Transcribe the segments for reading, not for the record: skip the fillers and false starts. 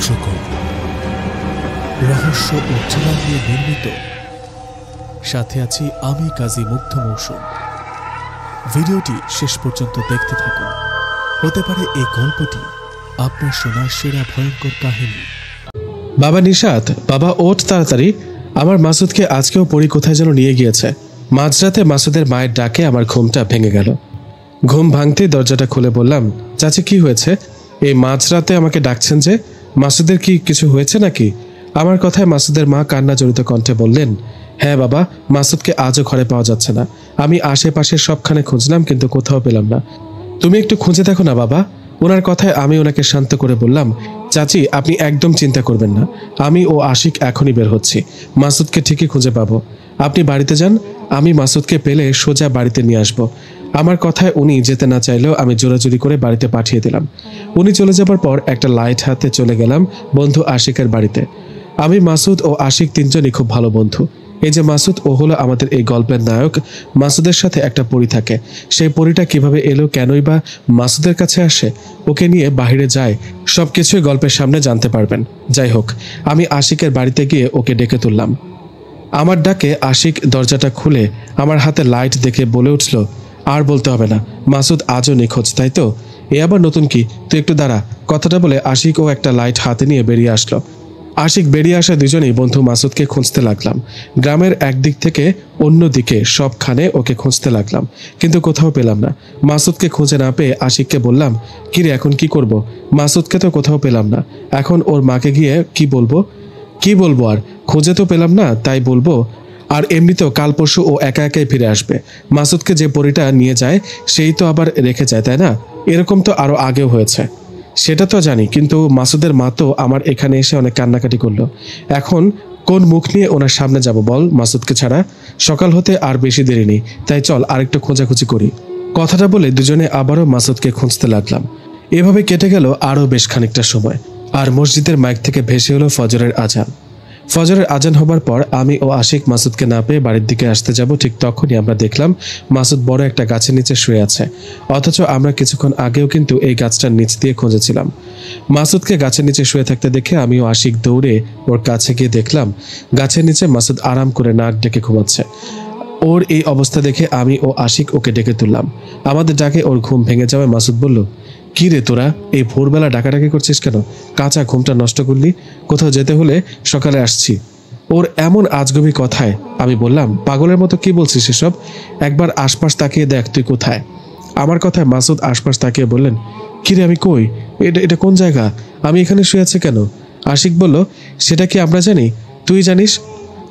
কার্যক্রম রহস্য ও থ্রিলার নিয়ে নির্মিত। সাথে আছি আমি কাজী মুগ্ধ মৌসুম। ভিডিওটি শেষ পর্যন্ত দেখতে থাকুন। হতে পারে এই গল্পটি আপনার শোনা সেরা ভয়ঙ্কর কাহিনী। বাবা নিশাত, বাবা ওঠ তাড়াতাড়ি, আমার মাসুদকে আজকেও পরি কোথায় যেন নিয়ে গিয়েছে। মাঝরাতে মাসুদের মায়ের ডাকে আমার ঘুমটা ভেঙে গেল। ঘুম ভাঙতেই দরজাটা খুলে বললাম, চাচি কি হয়েছে? এই মাঝরাতে আমাকে ডাকছেন যে? মাসুদের কি কিছু হয়েছে নাকি? আমার কথায় মাসুদের মা কান্না জড়িত কণ্ঠে বললেন, হ্যাঁ বাবা, মাসুদকে আজও ঘরে পাওয়া যাচ্ছে না। আমি আশেপাশে সবখানে খুঁজলাম কিন্তু কোথাও পেলাম না। তুমি একটু খুঁজে দেখো না বাবা। ওনার কথায় আমি ওনাকে শান্ত করে বললাম, চাচি আপনি একদম চিন্তা করবেন না, আমি ও আশিক এখনই বের হচ্ছি। মাসুদকে ঠিকই খুঁজে পাবো। আপনি বাড়িতে যান, আমি মাসুদকে পেলে সোজা বাড়িতে নিয়ে আসবো। আমার কথায় উনি যেতে না চাইলেও আমি জোরাজুরি করে বাড়িতে পাঠিয়ে দিলাম। উনি চলে যাবার পর একটা লাইট হাতে চলে গেলাম বন্ধু আশিকের বাড়িতে। আমি, মাসুদ ও আশিক তিনজনই খুব ভালো বন্ধু। এই যে মাসুদ, ও হলো আমাদের এই গল্পের নায়ক। মাসুদের সাথে একটা পরী থাকে। সেই পরীটা কিভাবে এলো, কেনই বা মাসুদের কাছে আসে, ওকে নিয়ে বাহিরে যায়, সবকিছুই গল্পের সামনে জানতে পারবেন। যাই হোক, আমি আশিকের বাড়িতে গিয়ে ওকে ডেকে তুললাম। আমার ডাকে আশিক দরজাটা খুলে আমার হাতে লাইট দেখে বলে উঠল, আর বলতে হবে না, মাসুদ আজও নিখোঁজ, তাই তো? এ আবার নতুন কি? তুই একটু দাঁড়া। কথাটা বলে আশিক ও একটা লাইট হাতে নিয়ে বেরিয়ে আসলো। আশিক বেরিয়ে আসা দুজনেই বন্ধু মাসুদকে খুঁজতে লাগলাম। গ্রামের একদিক থেকে অন্য দিকে সবখানে ওকে খুঁজতে লাগলাম, কিন্তু কোথাও পেলাম না। মাসুদকে খুঁজে না পেয়ে আশিককে বললাম, কিরে এখন কি করব? মাসুদকে তো কোথাও পেলাম না, এখন ওর মাকে গিয়ে কি বলবো আর? খুঁজে তো পেলাম না, তাই বলবো? আর এমনিতেও কাল পরশু ও একা একাই ফিরে আসবে। মাসুদকে যে পরীটা নিয়ে যায় সেই তো আবার রেখে যায়, তাই না? এরকম তো আরো আগেও হয়েছে, সেটা তো জানি, কিন্তু মাসুদের মা তো আমার এখানে এসে অনেক কান্নাকাটি করলো। এখন কোন মুখ নিয়ে ওনার সামনে যাব বল মাসুদকে ছাড়া? সকাল হতে আর বেশি দেরি নেই, তাই চল আরেকটু খোঁজাখুঁজি করি। কথাটা বলে দুজনে আবারও মাসুদকে খুঁজতে লাগলাম। এভাবে কেটে গেল আরও বেশ খানিকটা সময়। আর মসজিদের মাইক থেকে ভেসে এলো ফজরের আজান। ফজরের আজান হবার পর আমি ও আশিক মাসুদকে না পেয়ে বাড়ির দিকে আসতে যাব, ঠিক তখনই আমরা দেখলাম মাসুদ বড় একটা গাছের নিচে শুয়ে আছে। অথচ আমরা কিছুক্ষণ আগেও কিন্তু এই গাছটার নিচ দিয়ে খুঁজেছিলাম। মাসুদকে গাছের নিচে শুয়ে থাকতে দেখে আমি ও আশিক দৌড়ে ওর কাছে গিয়ে দেখলাম গাছের নিচে মাসুদ আরাম করে নাক ডেকে ঘুমাচ্ছে। ওর এই অবস্থা দেখে আমি ও আশিক ওকে ডেকে তুললাম। আমাদের ডাকে ওর ঘুম ভেঙে যাওয়ায় মাসুদ বলল, কি রে তোরা এই ভোরবেলা ডাকাডাকি করছিস কেন? কাঁচা ঘুমটা নষ্ট করলি। কোথাও যেতে হলে সকালে আসছি। ওর এমন আজগবি কথায় আমি বললাম, পাগলের মতো কি বলছিস এসব? একবার আশপাশ তাকিয়ে দেখ তুই কোথায়। আমার কথায় মাসুদ আশপাশ তাকিয়ে বললেন, কিরে আমি কই? এটা কোন জায়গা? আমি এখানে শুয়ে আছি কেন? আশিক বলল, সেটা কি আমরা জানি? তুই জানিস?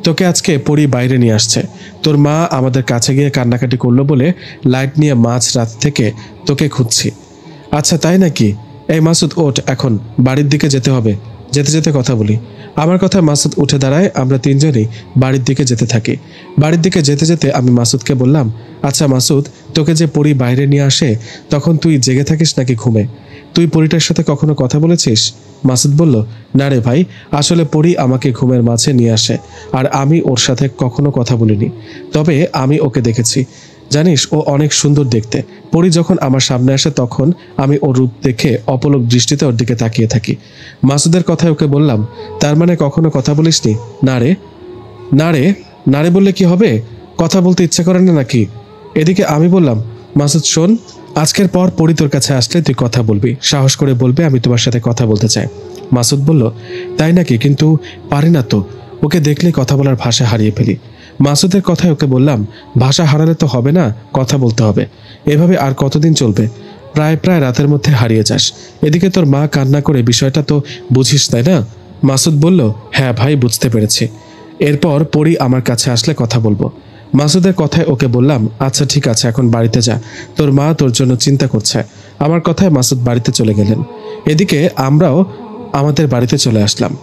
তোকে আজকে পরি বাইরে নিয়ে আসছে। তোর মা আমাদের কাছে গিয়ে কান্নাকাটি করলো বলে লাইট নিয়ে মাঝ রাত থেকে তোকে খুঁজছি। আচ্ছা তাই নাকি? এই মাসুদ ওঠ, এখন বাড়ির দিকে যেতে হবে, যেতে যেতে কথা বলি। আমার কথায় মাসুদ উঠে দাঁড়ায়। আমরা তিনজনই বাড়ির দিকে যেতে থাকি। বাড়ির দিকে যেতে যেতে আমি মাসুদকে বললাম, আচ্ছা মাসুদ, তোকে যে পরি বাইরে নিয়ে আসে তখন তুই জেগে থাকিস নাকি ঘুমে? তুই পরিটার সাথে কখনো কথা বলেছিস? মাসুদ বলল, না রে ভাই, আসলে পরি আমাকে ঘুমের মাঝে নিয়ে আসে, আর আমি ওর সাথে কখনো কথা বলিনি। তবে আমি ওকে দেখেছি। জানিস, ও অনেক সুন্দর দেখতে। পরি যখন আমার সামনে আসে তখন আমি ওর রূপ দেখে অপলক দৃষ্টিতে ওর দিকে তাকিয়ে থাকি। মাসুদের কথায় ওকে বললাম, তার মানে কখনো কথা বলিসনি? না রে। না রে? না রে বললে কি হবে? কথা বলতে ইচ্ছা করে না নাকি? এদিকে আমি বললাম, মাসুদ শোন, আজকের পর পরি তোর কাছে আসলে তুই কথা বলবি, সাহস করে বলবে আমি তোমার সাথে কথা বলতে চাই। মাসুদ বলল, তাই নাকি? কিন্তু পারি না তো, ওকে দেখলে কথা বলার ভাষা হারিয়ে ফেলি। মাসুদের কথায় ওকে বললাম, ভাষা হারালে তো হবে না, কথা বলতে হবে। এভাবে আর কতদিন চলবে? প্রায় রাতের মধ্যে হারিয়ে যাস। এদিকে তোর মা কান্না করে, বিষয়টা তো বুঝিস তাই না? মাসুদ বলল, হ্যাঁ ভাই, বুঝতে পেরেছি। এরপর পরি আমার কাছে আসলে কথা বলবো। মাসুদের কথায় ওকে বললাম, আচ্ছা ঠিক আছে, এখন বাড়িতে যা, তোর মা তোর জন্য চিন্তা করছে। আমার কথায় মাসুদ বাড়িতে চলে গেলেন। এদিকে আমরাও আমাদের বাড়িতে চলে আসলাম।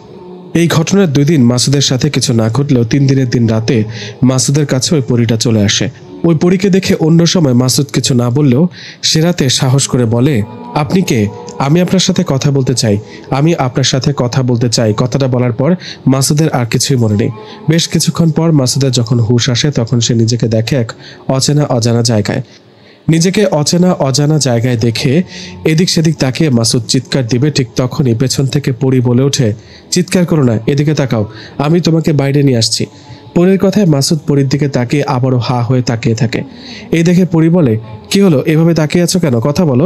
এই ঘটনার 2 দিন মাসুদের সাথে কিছু না ঘটলেও 3 দিনের দিন রাতে মাসুদের কাছে ওই পরীটা চলে আসে। ওই পরীকে দেখে অন্য সময় মাসুদ কিছু না বললেও সে রাতে সাহস করে বলে, আপনি কে? আমি আপনার সাথে কথা বলতে চাই, আমি আপনার সাথে কথা বলতে চাই। কথাটা বলার পর মাসুদের আর কিছুই মনে নেই। বেশ কিছুক্ষণ পর মাসুদের যখন হুঁশ আসে তখন সে নিজেকে দেখে এক অজানা জায়গায়। নিজেকে অচেনা অজানা জায়গায় দেখে এদিক সেদিক তাকিয়ে মাসুদ চিৎকার দিবে, ঠিক তখনই পেছন থেকে পরি বলে ওঠে, চিৎকার করো না, এদিকে তাকাও, আমি তোমাকে বাইরে নিয়ে আসছি। পরির কথায় মাসুদ পরির দিকে তাকিয়ে আবারও হা হয়ে তাকিয়ে থাকে। এই দেখে পরি বলে, কি হলো, এভাবে তাকিয়ে আছো কেন, কথা বলো।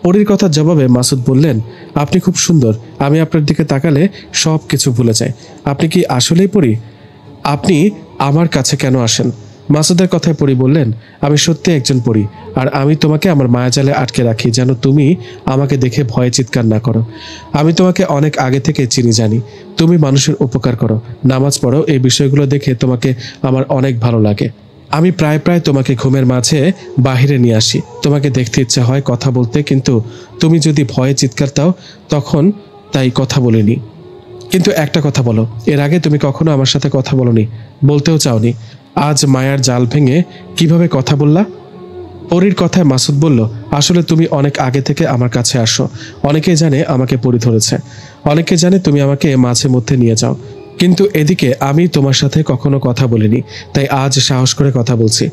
পরির কথার জবাবে মাসুদ বললেন, আপনি খুব সুন্দর, আমি আপনার দিকে তাকালে সব কিছু ভুলে যাই। আপনি কি আসলেই পরি? আপনি আমার কাছে কেন আসেন? মাসুদের কথায় পরি বললেন, আমি সত্যি একজন পরি, আর আমি তোমাকে আমার মায়াজালে আটকে রাখি যেন তুমি আমাকে দেখে ভয়ে চিৎকার না করো। আমি তোমাকে অনেক আগে থেকে চিনি, জানি তুমি মানুষের উপকার করো, নামাজ পড়ো, এই বিষয়গুলো দেখে তোমাকে আমার অনেক ভালো লাগে। আমি প্রায় প্রায় তোমাকে ঘুমের মাঝে বাহিরে নিয়ে আসি, তোমাকে দেখতে ইচ্ছা হয়, কথা বলতে, কিন্তু তুমি যদি ভয়ে চিৎকার দাও তখন তাই কথা বলিনি। কিন্তু একটা কথা বলো, এর আগে তুমি কখনো আমার সাথে কথা বলোনি, বলতেও চাওনি, আজ মায়ার জাল ভেঙে কিভাবে কথা বললা? পরির কথায় মাসুদ বলল, আসলে তুমি অনেক আগে থেকে আমার কাছে আসো, অনেকেই জানে আমাকে পরি ধরেছে, অনেকে জানে তুমি আমাকে মাঝে মধ্যে নিয়ে যাও, কিন্তু এদিকে আমি তোমার সাথে কখনো কথা বলিনি, তাই আজ সাহস করে কথা বলছি।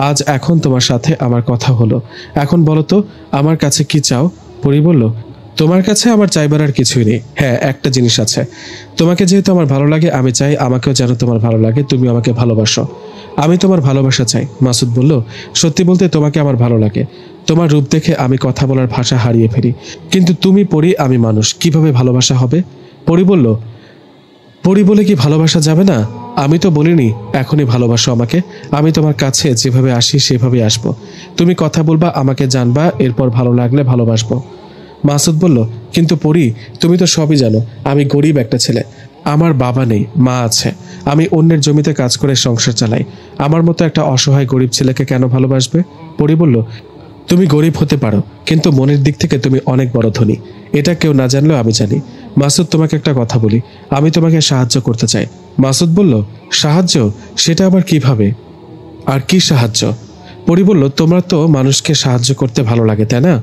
আজ এখন তোমার সাথে আমার কথা হলো, এখন বলো তো আমার কাছে কি চাও? পরি বলল, তোমার কাছে আমার চাইবার আর কিছুই নেই, হ্যাঁ একটা জিনিস আছে, তোমাকে যেহেতু আমার ভালো লাগে, আমি চাই আমাকেও যেন তোমার ভালো লাগে, তুমি আমাকে ভালোবাসো। আমি তোমার ভালোবাসা চাই। মাসুদ বলল, সত্যি বলতে তোমাকে আমার ভালো লাগে, তোমার রূপ দেখে আমি কথা বলার ভাষা হারিয়ে ফেলি, কিন্তু তুমি পরি, আমি মানুষ, কিভাবে ভালোবাসা হবে? পরি বলল, পরি বলে কি ভালোবাসা যাবে না? আমি তো বলিনি এখনই ভালোবাসো আমাকে, আমি তোমার কাছে যেভাবে আসি সেভাবে আসবো, তুমি কথা বলবা, আমাকে জানবা, এরপর ভালো লাগলে ভালোবাসবো। মাসুদ বলল, কিন্তু পরি তুমি তো সবই জানো, আমি গরিব একটা ছেলে, আমার বাবা নেই, মা আছে, আমি অন্যের জমিতে কাজ করে সংসার চালাই, আমার মতো একটা অসহায় গরিব ছেলেকে কেন ভালোবাসবে? পরি বলল, তুমি গরিব হতে পারো, কিন্তু মনের দিক থেকে তুমি অনেক বড় ধনী, এটা কেউ না জানলেও আমি জানি। মাসুদ তোমাকে একটা কথা বলি, আমি তোমাকে সাহায্য করতে চাই। মাসুদ বলল, সাহায্য? সেটা আবার কিভাবে? আর কি সাহায্য? পরি বলল, তোমরা তো মানুষকে সাহায্য করতে ভালো লাগে, তাই না?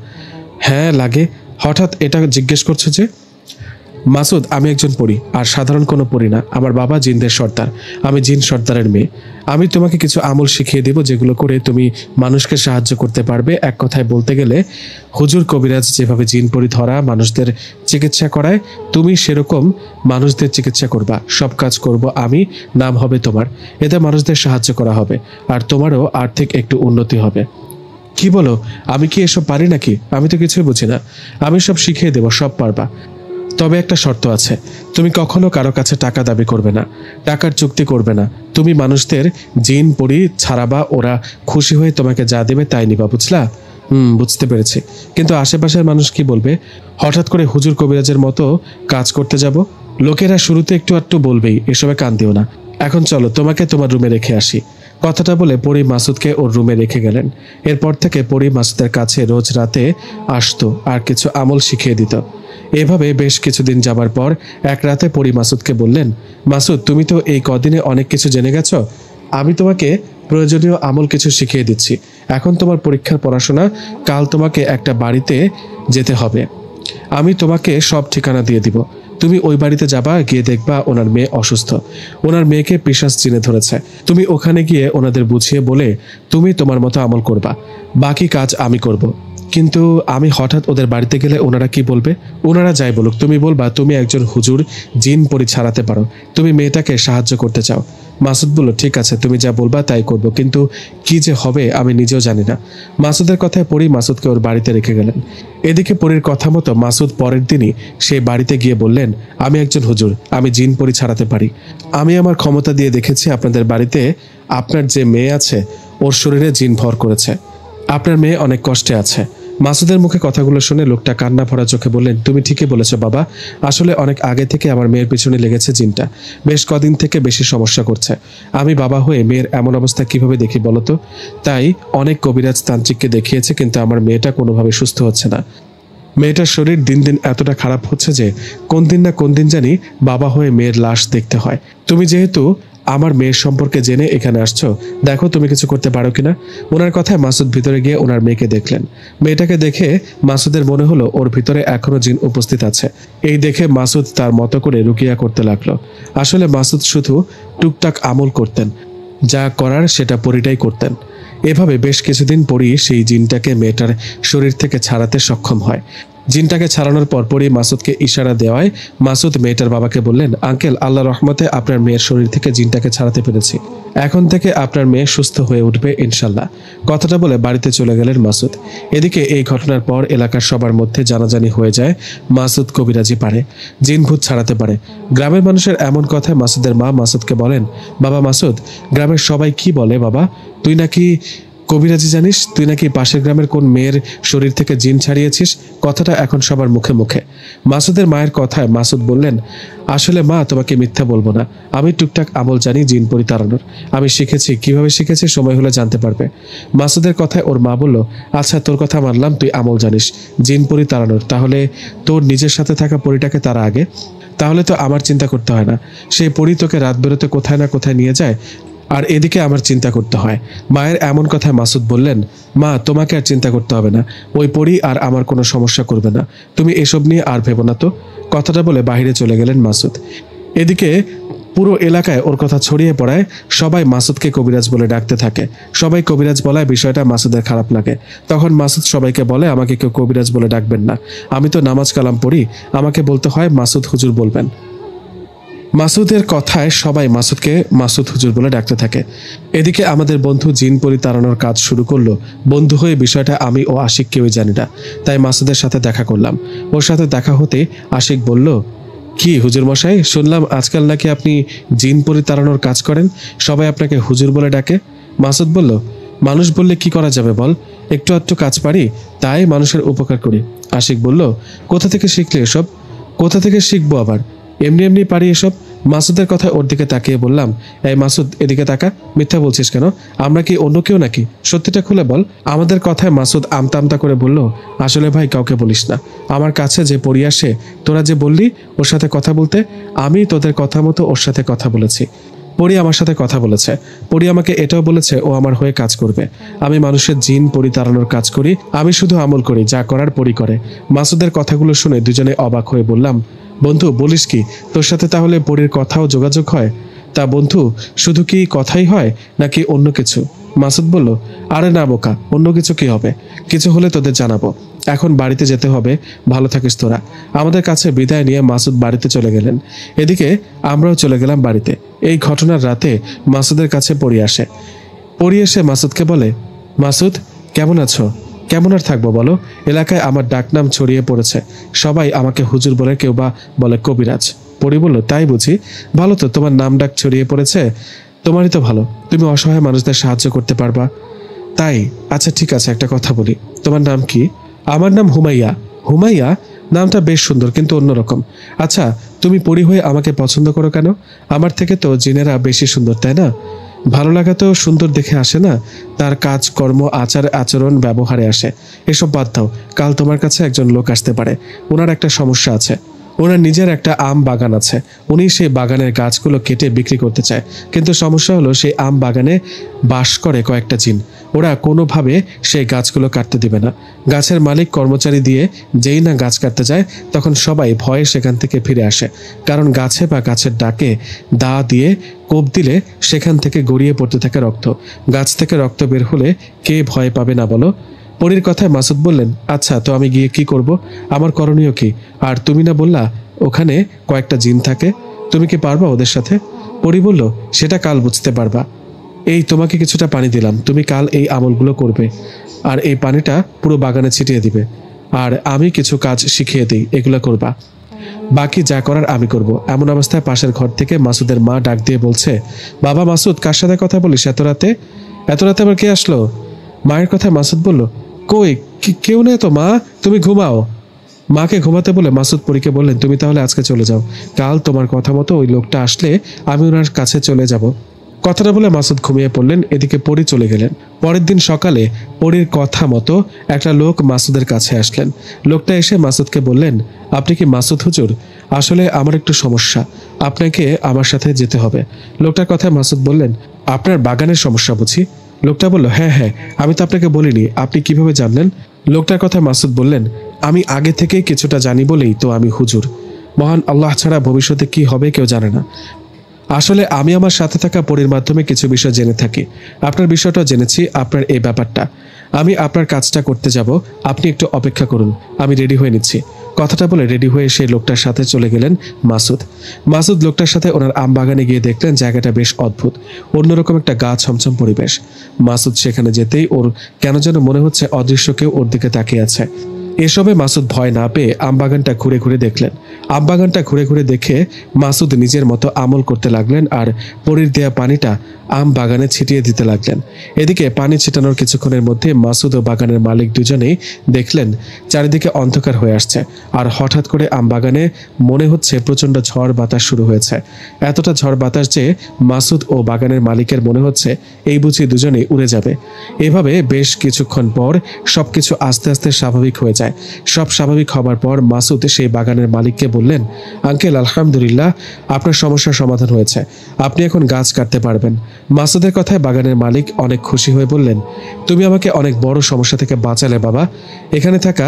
হ্যাঁ লাগে। হঠাৎ এটা জিজ্ঞেস করছো যে? মাসুদ, আমি একজন পরি, আর সাধারণ কোনো পরি না, আমার বাবা জিনদের সর্দার, আমি জিন সর্দারের মেয়ে। আমি তোমাকে কিছু আমল শিখিয়ে দেব যেগুলো করে তুমি মানুষকে সাহায্য করতে পারবে। এক কথায় বলতে গেলে হুজুর কবিরাজ যেভাবে জিন পরি ধরা মানুষদের চিকিৎসা করায়, তুমি সেরকম মানুষদের চিকিৎসা করবা, সব কাজ করব আমি, নাম হবে তোমার, এতে মানুষদের সাহায্য করা হবে, আর তোমারও আর্থিক একটু উন্নতি হবে। কি বলো, আমি কি এসব পারি নাকি? আমি তো কিছুই বুঝি না, আমি সব শিখিয়ে দেব, সব পারবা। তবে একটা শর্ত আছে, তুমি কখনো কারো কাছে টাকা দাবি করবে না, টাকার চুক্তি করবে না, তুমি মানুষদের জিন পরি ছাড়াবা, ওরা খুশি হয়ে তোমাকে যা দেবে তাই নিবা, বুঝলা? বুঝতে পেরেছি, কিন্তু আশেপাশের মানুষ কি বলবে? হঠাৎ করে হুজুর কবিরাজের মতো কাজ করতে যাব, লোকেরা শুরুতে একটু একটু বলবেই, এসবে কান দিও না। এখন চলো তোমাকে তোমার রুমে রেখে আসি। কথাটা বলে পরি মাসুদকে ওর রুমে রেখে গেলেন। এরপর থেকে পরি মাসুদের কাছে রোজ রাতে আসতো আর কিছু আমল শিখিয়ে দিত। এভাবে বেশ কিছুদিন যাবার পর এক রাতে পরি মাসুদকে বললেন, মাসুদ তুমি তো এই কদিনে অনেক কিছু জেনে গেছো, আমি তোমাকে প্রয়োজনীয় আমল কিছু শিখিয়ে দিচ্ছি। এখন তোমার পরীক্ষার পড়াশোনা, কাল তোমাকে একটা বাড়িতে যেতে হবে, আমি তোমাকে সব ঠিকানা দিয়ে দিব, তুমি ওই বাড়িতে যাবা, গিয়ে দেখবা ওনার মেয়ে অসুস্থ, ওনার মেয়েকে পিশাচ চিনে ধরেছে, তুমি ওখানে গিয়ে ওনাদের বুঝিয়ে বলে তুমি তোমার মতো আমল করবা, বাকি কাজ আমি করব। কিন্তু আমি হঠাৎ ওদের বাড়িতে গেলে ওনারা কি বলবে? ওনারা যাই বলুক, তুমি বলবা তুমি একজন হুজুর, জিন পরি ছাড়াতে পারো, তুমি মেয়েটাকে সাহায্য করতে চাও। মাসুদ বলল, ঠিক আছে, তুমি যা বলবা তাই করব, কিন্তু কি যে হবে আমি নিজেও জানি না। মাসুদের কথায় পরি মাসুদকে ওর বাড়িতে রেখে গেলেন। এদিকে পরির কথা মতো মাসুদ পরের দিনই সেই বাড়িতে গিয়ে বললেন, আমি একজন হুজুর, আমি জিন পরি ছাড়াতে পারি, আমি আমার ক্ষমতা দিয়ে দেখেছি আপনাদের বাড়িতে আপনার যে মেয়ে আছে ওর শরীরে জিন ভর করেছে, আপনার মেয়ে অনেক কষ্টে আছে। মাসুদের মুখে কথাগুলো শুনে লোকটা কান্না ভরা চোখে বললেন, তুমি ঠিকই বলেছো বাবা, আসলে অনেক আগে থেকে আমার মেয়ের পিছনে লেগেছে জিনটা, বেশ কদিন থেকে বেশি সমস্যা করছে, আমি বাবা হয়ে মেয়ের এমন অবস্থা কিভাবে দেখি বলতো? তাই অনেক কবিরাজ তান্ত্রিককে দেখিয়েছে, কিন্তু আমার মেয়েটা কোনোভাবে সুস্থ হচ্ছে না, মেয়েটার শরীর দিন দিন এতটা খারাপ হচ্ছে যে কোন দিন না কোন দিন জানি বাবা হয়ে মেয়ের লাশ দেখতে হয়। তুমি যেহেতু আমার মেয়ের সম্পর্কে জেনে এখানে আসছো, দেখো তুমি কিছু করতে পারো কিনা। ওনার কথায় মাসুদ ভিতরে গিয়ে ওনার মেয়েকে দেখলেন। মেয়েটাকে দেখে মাসুদের মনে হলো ওর ভিতরে এখনো জিন উপস্থিত আছে। এই দেখে মাসুদ তার মতো করে রুকিয়া করতে লাগলো। আসলে মাসুদ শুধু টুকটাক আমল করতেন, যা করার সেটা পরিটাই করতেন। এভাবে বেশ কিছুদিন পরই সেই জিনটাকে মেয়েটার শরীর থেকে ছাড়াতে সক্ষম হয়। জিনটাকে ছাড়ানোর পর পরই মাসুদকে ইশারা দেওয়ায় মাসুদ মেয়েটার বাবাকে বললেন, আঙ্কেল, আল্লাহ রহমতে আপনার মেয়ের শরীর থেকে জিনটাকে ছাড়াতে পেরেছি। এখন থেকে আপনার মেয়ে সুস্থ হয়ে উঠবে ইনশাল্লাহ। কথাটা বলে বাড়িতে চলে গেলেন মাসুদ। এদিকে এই ঘটনার পর এলাকার সবার মধ্যে জানাজানি হয়ে যায় মাসুদ কবিরাজি পারে, জিন ভূত ছাড়াতে পারে। গ্রামের মানুষের এমন কথায় মাসুদের মা মাসুদকে বলেন, বাবা মাসুদ, গ্রামের সবাই কি বলে বাবা, তুই নাকি কবিরাজি জানিস, তুই নাকি পাশের গ্রামের কোন মেয়ের শরীর থেকে জিন ছাড়িয়েছিস। কথাটা এখন সবার মুখে মুখে। মাসুদের মায়ের কথায় মাসুদ বললেন, আসলে মা, তোমাকে মিথ্যা বলবো না, আমি টুকটাক আমল জানি জিন পরি তাড়ানোর। আমি শিখেছি, কিভাবে শিখেছি সময় হলে জানতে পারবে। মাসুদের কথায় ওর মা বলল, আচ্ছা তোর কথা মানলাম, তুই আমল জানিস জিন পরি তাড়ানোর, তাহলে তোর নিজের সাথে থাকা পরিটাকে তারা আগে, তাহলে তো আমার চিন্তা করতে হয় না। সেই পরি তোকে রাত বেরোতে কোথায় না কোথায় নিয়ে যায়, আর এদিকে আমার চিন্তা করতে হয়। মায়ের এমন কথায় মাসুদ বললেন, মা, তোমাকে আর চিন্তা করতে হবে না, ওই পরি আর আমার কোনো সমস্যা করবে না, তুমি এসব নিয়ে আর ভেবো না তো। কথাটা বলে বাইরে চলে গেলেন মাসুদ। এদিকে পুরো এলাকায় ওর কথা ছড়িয়ে পড়ায় সবাই মাসুদকে কবিরাজ বলে ডাকতে থাকে। সবাই কবিরাজ বলায় বিষয়টা মাসুদের খারাপ লাগে। তখন মাসুদ সবাইকে বলে, আমাকে কেউ কবিরাজ বলে ডাকবেন না, আমি তো নামাজ কালাম পড়ি, আমাকে বলতে হয় মাসুদ হুজুর বলবেন। মাসুদের কথায় সবাই মাসুদকে মাসুদ হুজুর বলে ডাকতে থাকে। এদিকে আমাদের বন্ধু জিন পরি তাড়ানোর কাজ শুরু করলো। বন্ধু হয়ে বিষয়টা আমি ও আশিক কেউই জানি না, তাই মাসুদের সাথে দেখা করলাম। ওর সাথে দেখা হতে আশিক বলল, কি হুজুর মশাই, শুনলাম আজকাল নাকি আপনি জিন পরি তাড়ানোর কাজ করেন, সবাই আপনাকে হুজুর বলে ডাকে। মাসুদ বলল, মানুষ বললে কি করা যাবে বল, একটু আধটু কাজ পারি, তাই মানুষের উপকার করি। আশিক বলল, কোথা থেকে শিখলে এসব? কোথা থেকে শিখবো আবার, এমনি এমনি পারি এসব। মাসুদের কথা ওর দিকে তাকিয়ে বললাম, এই মাসুদ, এদিকে তাকা, মিথ্যা বলছিস কেন? আমরা কি অন্য কেউ নাকি? সত্যিটা খুলে বল। আমাদের কথায় মাসুদ আমতা আমতা করে বলল, আসলে ভাই, কাউকে বলিস না, আমার কাছে যে পড়ি আসে, তোরা যে বললি ওর সাথে কথা বলতে, আমি তোদের কথা মতো ওর সাথে কথা বলেছি। পরি আমার সাথে কথা বলেছে, পরি আমাকে এটাও বলেছে ও আমার হয়ে কাজ করবে। আমি মানুষের জিন পরি তাড়ানোর কাজ করি, আমি শুধু আমল করি, যা করার পরি করে। মাসুদের কথাগুলো শুনে দুজনে অবাক হয়ে বললাম, বন্ধু, বলিস কি, তোর সাথে তাহলে পরির কথাও যোগাযোগ হয়? তা বন্ধু, শুধু কি কথাই হয় নাকি অন্য কিছু? মাসুদ বলল, আরে না বোকা, অন্য কিছু কি হবে, কিছু হলে তোদের জানাবো। এখন বাড়িতে যেতে হবে, ভালো থাকিস তোরা। আমাদের কাছে বিদায় নিয়ে মাসুদ বাড়িতে চলে গেলেন। এদিকে আমরাও চলে গেলাম বাড়িতে। এই ঘটনার রাতে মাসুদের কাছে পরি আসে। পরি এসে মাসুদকে বলে, মাসুদ, কেমন আছো? কেমন আর থাকবো বলো, এলাকায় আমার ডাকনাম ছড়িয়ে পড়েছে, সবাই আমাকে হুজুর বলে, কেউ বা বলে কবিরাজ। পরি বলল, তাই বুঝি, ভালো তো, তোমার নাম ডাক ছড়িয়ে পড়েছে, তোমারই তো ভালো, তুমি অসহায় মানুষদের সাহায্য করতে পারবা। তাই? আচ্ছা ঠিক আছে, একটা কথা বলি, তোমার নাম কি? আমার নাম হুমাইয়া। হুমাইয়া নামটা বেশ সুন্দর, কিন্তু অন্যরকম। আচ্ছা, তুমি পরি হয়ে আমাকে পছন্দ করো কেন? আমার থেকে তো জিনেরা বেশি সুন্দর, তাই না? ভালো লাগা তো সুন্দর দেখে আসে না, তার কাজ কর্ম, আচার আচরণ, ব্যবহারে আসে। এসব বাদ দাও, কাল তোমার কাছে একজন লোক আসতে পারে, ওনার একটা সমস্যা আছে। ওনার নিজের একটা আম বাগান আছে, উনি সেই বাগানের গাছগুলো কেটে বিক্রি করতে চায়, কিন্তু সমস্যা হলো সেই আম বাগানে বাস করে কয়েকটা জিন, ওরা কোনোভাবে সেই গাছগুলো কাটতে দিবে না। গাছের মালিক কর্মচারী দিয়ে যেই না গাছ কাটতে যায়, তখন সবাই ভয়ে সেখান থেকে ফিরে আসে, কারণ গাছে বা গাছের ডাকে দা দিয়ে কোপ দিলে সেখান থেকে গড়িয়ে পড়তে থাকে রক্ত। গাছ থেকে রক্ত বের হলে কে ভয় পাবে না বলো? পরির কথায় মাসুদ বললেন, আচ্ছা, তো আমি গিয়ে কি করব? আমার করণীয় কি? আর তুমি না বললা ওখানে কয়েকটা জিন থাকে, তুমি কি পারবা ওদের সাথে? পরি বলল, সেটা কাল বুঝতে পারবা। এই তোমাকে কিছুটা পানি দিলাম, তুমি কাল এই আমলগুলো করবে, আর এই পানিটা পুরো বাগানে ছিটিয়ে দিবে, আর আমি কিছু কাজ শিখিয়ে দিই, এগুলো করবা, বাকি যা করার আমি করব। এমন অবস্থায় পাশের ঘর থেকে মাসুদের মা ডাক দিয়ে বলছে, বাবা মাসুদ, কার সাথে কথা বলিস এত রাতে? এত রাতে আবার কে আসলো? মায়ের কথায় মাসুদ বলল, কই, কেউ নেই তো মা, তুমি ঘুমাও। মাকে ঘুমাতে বলে মাসুদ পরীকে বললেন, তুমি তাহলে আজকে চলে যাও, কাল তোমার কথা মতো ওই লোকটা আসলে আমি ওনার কাছে চলে যাব। কথাটা বলে মাসুদ ঘুমিয়ে পড়লেন। এদিকে পরি চলে গেলেন। পরের দিন সকালে পরির কথা মতো একটা লোক মাসুদের কাছে আসলেন। লোকটা এসে মাসুদকে বললেন, আপনি কি মাসুদ হুজুর? আসলে আমার একটু সমস্যা, আপনাকে আমার সাথে যেতে হবে। লোকটার কথায় মাসুদ বললেন, আপনার বাগানের সমস্যা বুঝি? লোকটা বলল, হ্যাঁ হ্যাঁ, আমি তো আপনাকে বলিনি, আপনি কিভাবে জানলেন? লোকটার কথায় মাসুদ বললেন, আমি আগে থেকেই কিছুটা জানি বলেই তো আমি হুজুর। মহান আল্লাহ ছাড়া ভবিষ্যতে কি হবে কেউ জানে না। আসলে আমি আমার সাথে থাকা পরীর মাধ্যমে কিছু বিষয় জেনে থাকি। আপনার বিষয়টাও জেনেছি, আপনার এই ব্যাপারটা। আমি আপনার কাজটা করতে যাব, আপনি একটু অপেক্ষা করুন, আমি রেডি হয়ে নিচ্ছি। কথাটা বলে রেডি হয়ে সেই লোকটার সাথে চলে গেলেন মাসুদ। মাসুদ লোকটার সাথে ওনার আম বাগানে গিয়ে দেখলেন জায়গাটা বেশ অদ্ভুত, অন্যরকম একটা গা ছমছম পরিবেশ। মাসুদ সেখানে যেতেই ওর কেন যেন মনে হচ্ছে অদৃশ্য কেউ ওর দিকে তাকিয়ে আছে। এসবে মাসুদ ভয় না পেয়ে আমবাগানটা ঘুরে ঘুরে দেখলেন। আমবাগানটা ঘুরে ঘুরে দেখে মাসুদ নিজের মতো আমল করতে লাগলেন আর পরীর দেয়া পানিটা আম বাগানে ছিটিয়ে দিতে লাগলেন। এদিকে পানি ছিটানোর কিছুক্ষণের মধ্যে মাসুদ ও বাগানের মালিক দুজনেই দেখলেন চারিদিকে অন্ধকার হয়ে আসছে, আর হঠাৎ করে আম বাগানে মনে হচ্ছে প্রচণ্ড ঝড় বাতাস শুরু হয়েছে। এতটা ঝড় বাতাস যে মাসুদ ও বাগানের মালিকের মনে হচ্ছে এই বুঝি দুজনেই উড়ে যাবে। এভাবে বেশ কিছুক্ষণ পর সবকিছু আস্তে আস্তে স্বাভাবিক হয়ে যায়। সব স্বাভাবিক হবার পর মাসুদ সেই বাগানের মালিককে বললেন, আঙ্কেল আলহামদুলিল্লাহ, আপনার সমস্যার সমাধান হয়েছে, আপনি এখন গাছ কাটতে পারবেন। মাসুদের কথায় বাগানের মালিক অনেক খুশি হয়ে বললেন, তুমি আমাকে অনেক বড় সমস্যা থেকে বাঁচালে বাবা। এখানে থাকা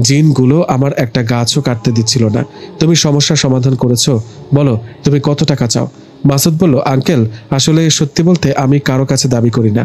জিনগুলো আমার একটা গাছও কাটতে দিচ্ছিল না, তুমি সমস্যার সমাধান করেছো। বলো তুমি কত টাকা চাও? মাসুদ বলল, আঙ্কেল আসলে সত্যি বলতে আমি কারো কাছে দাবি করি না,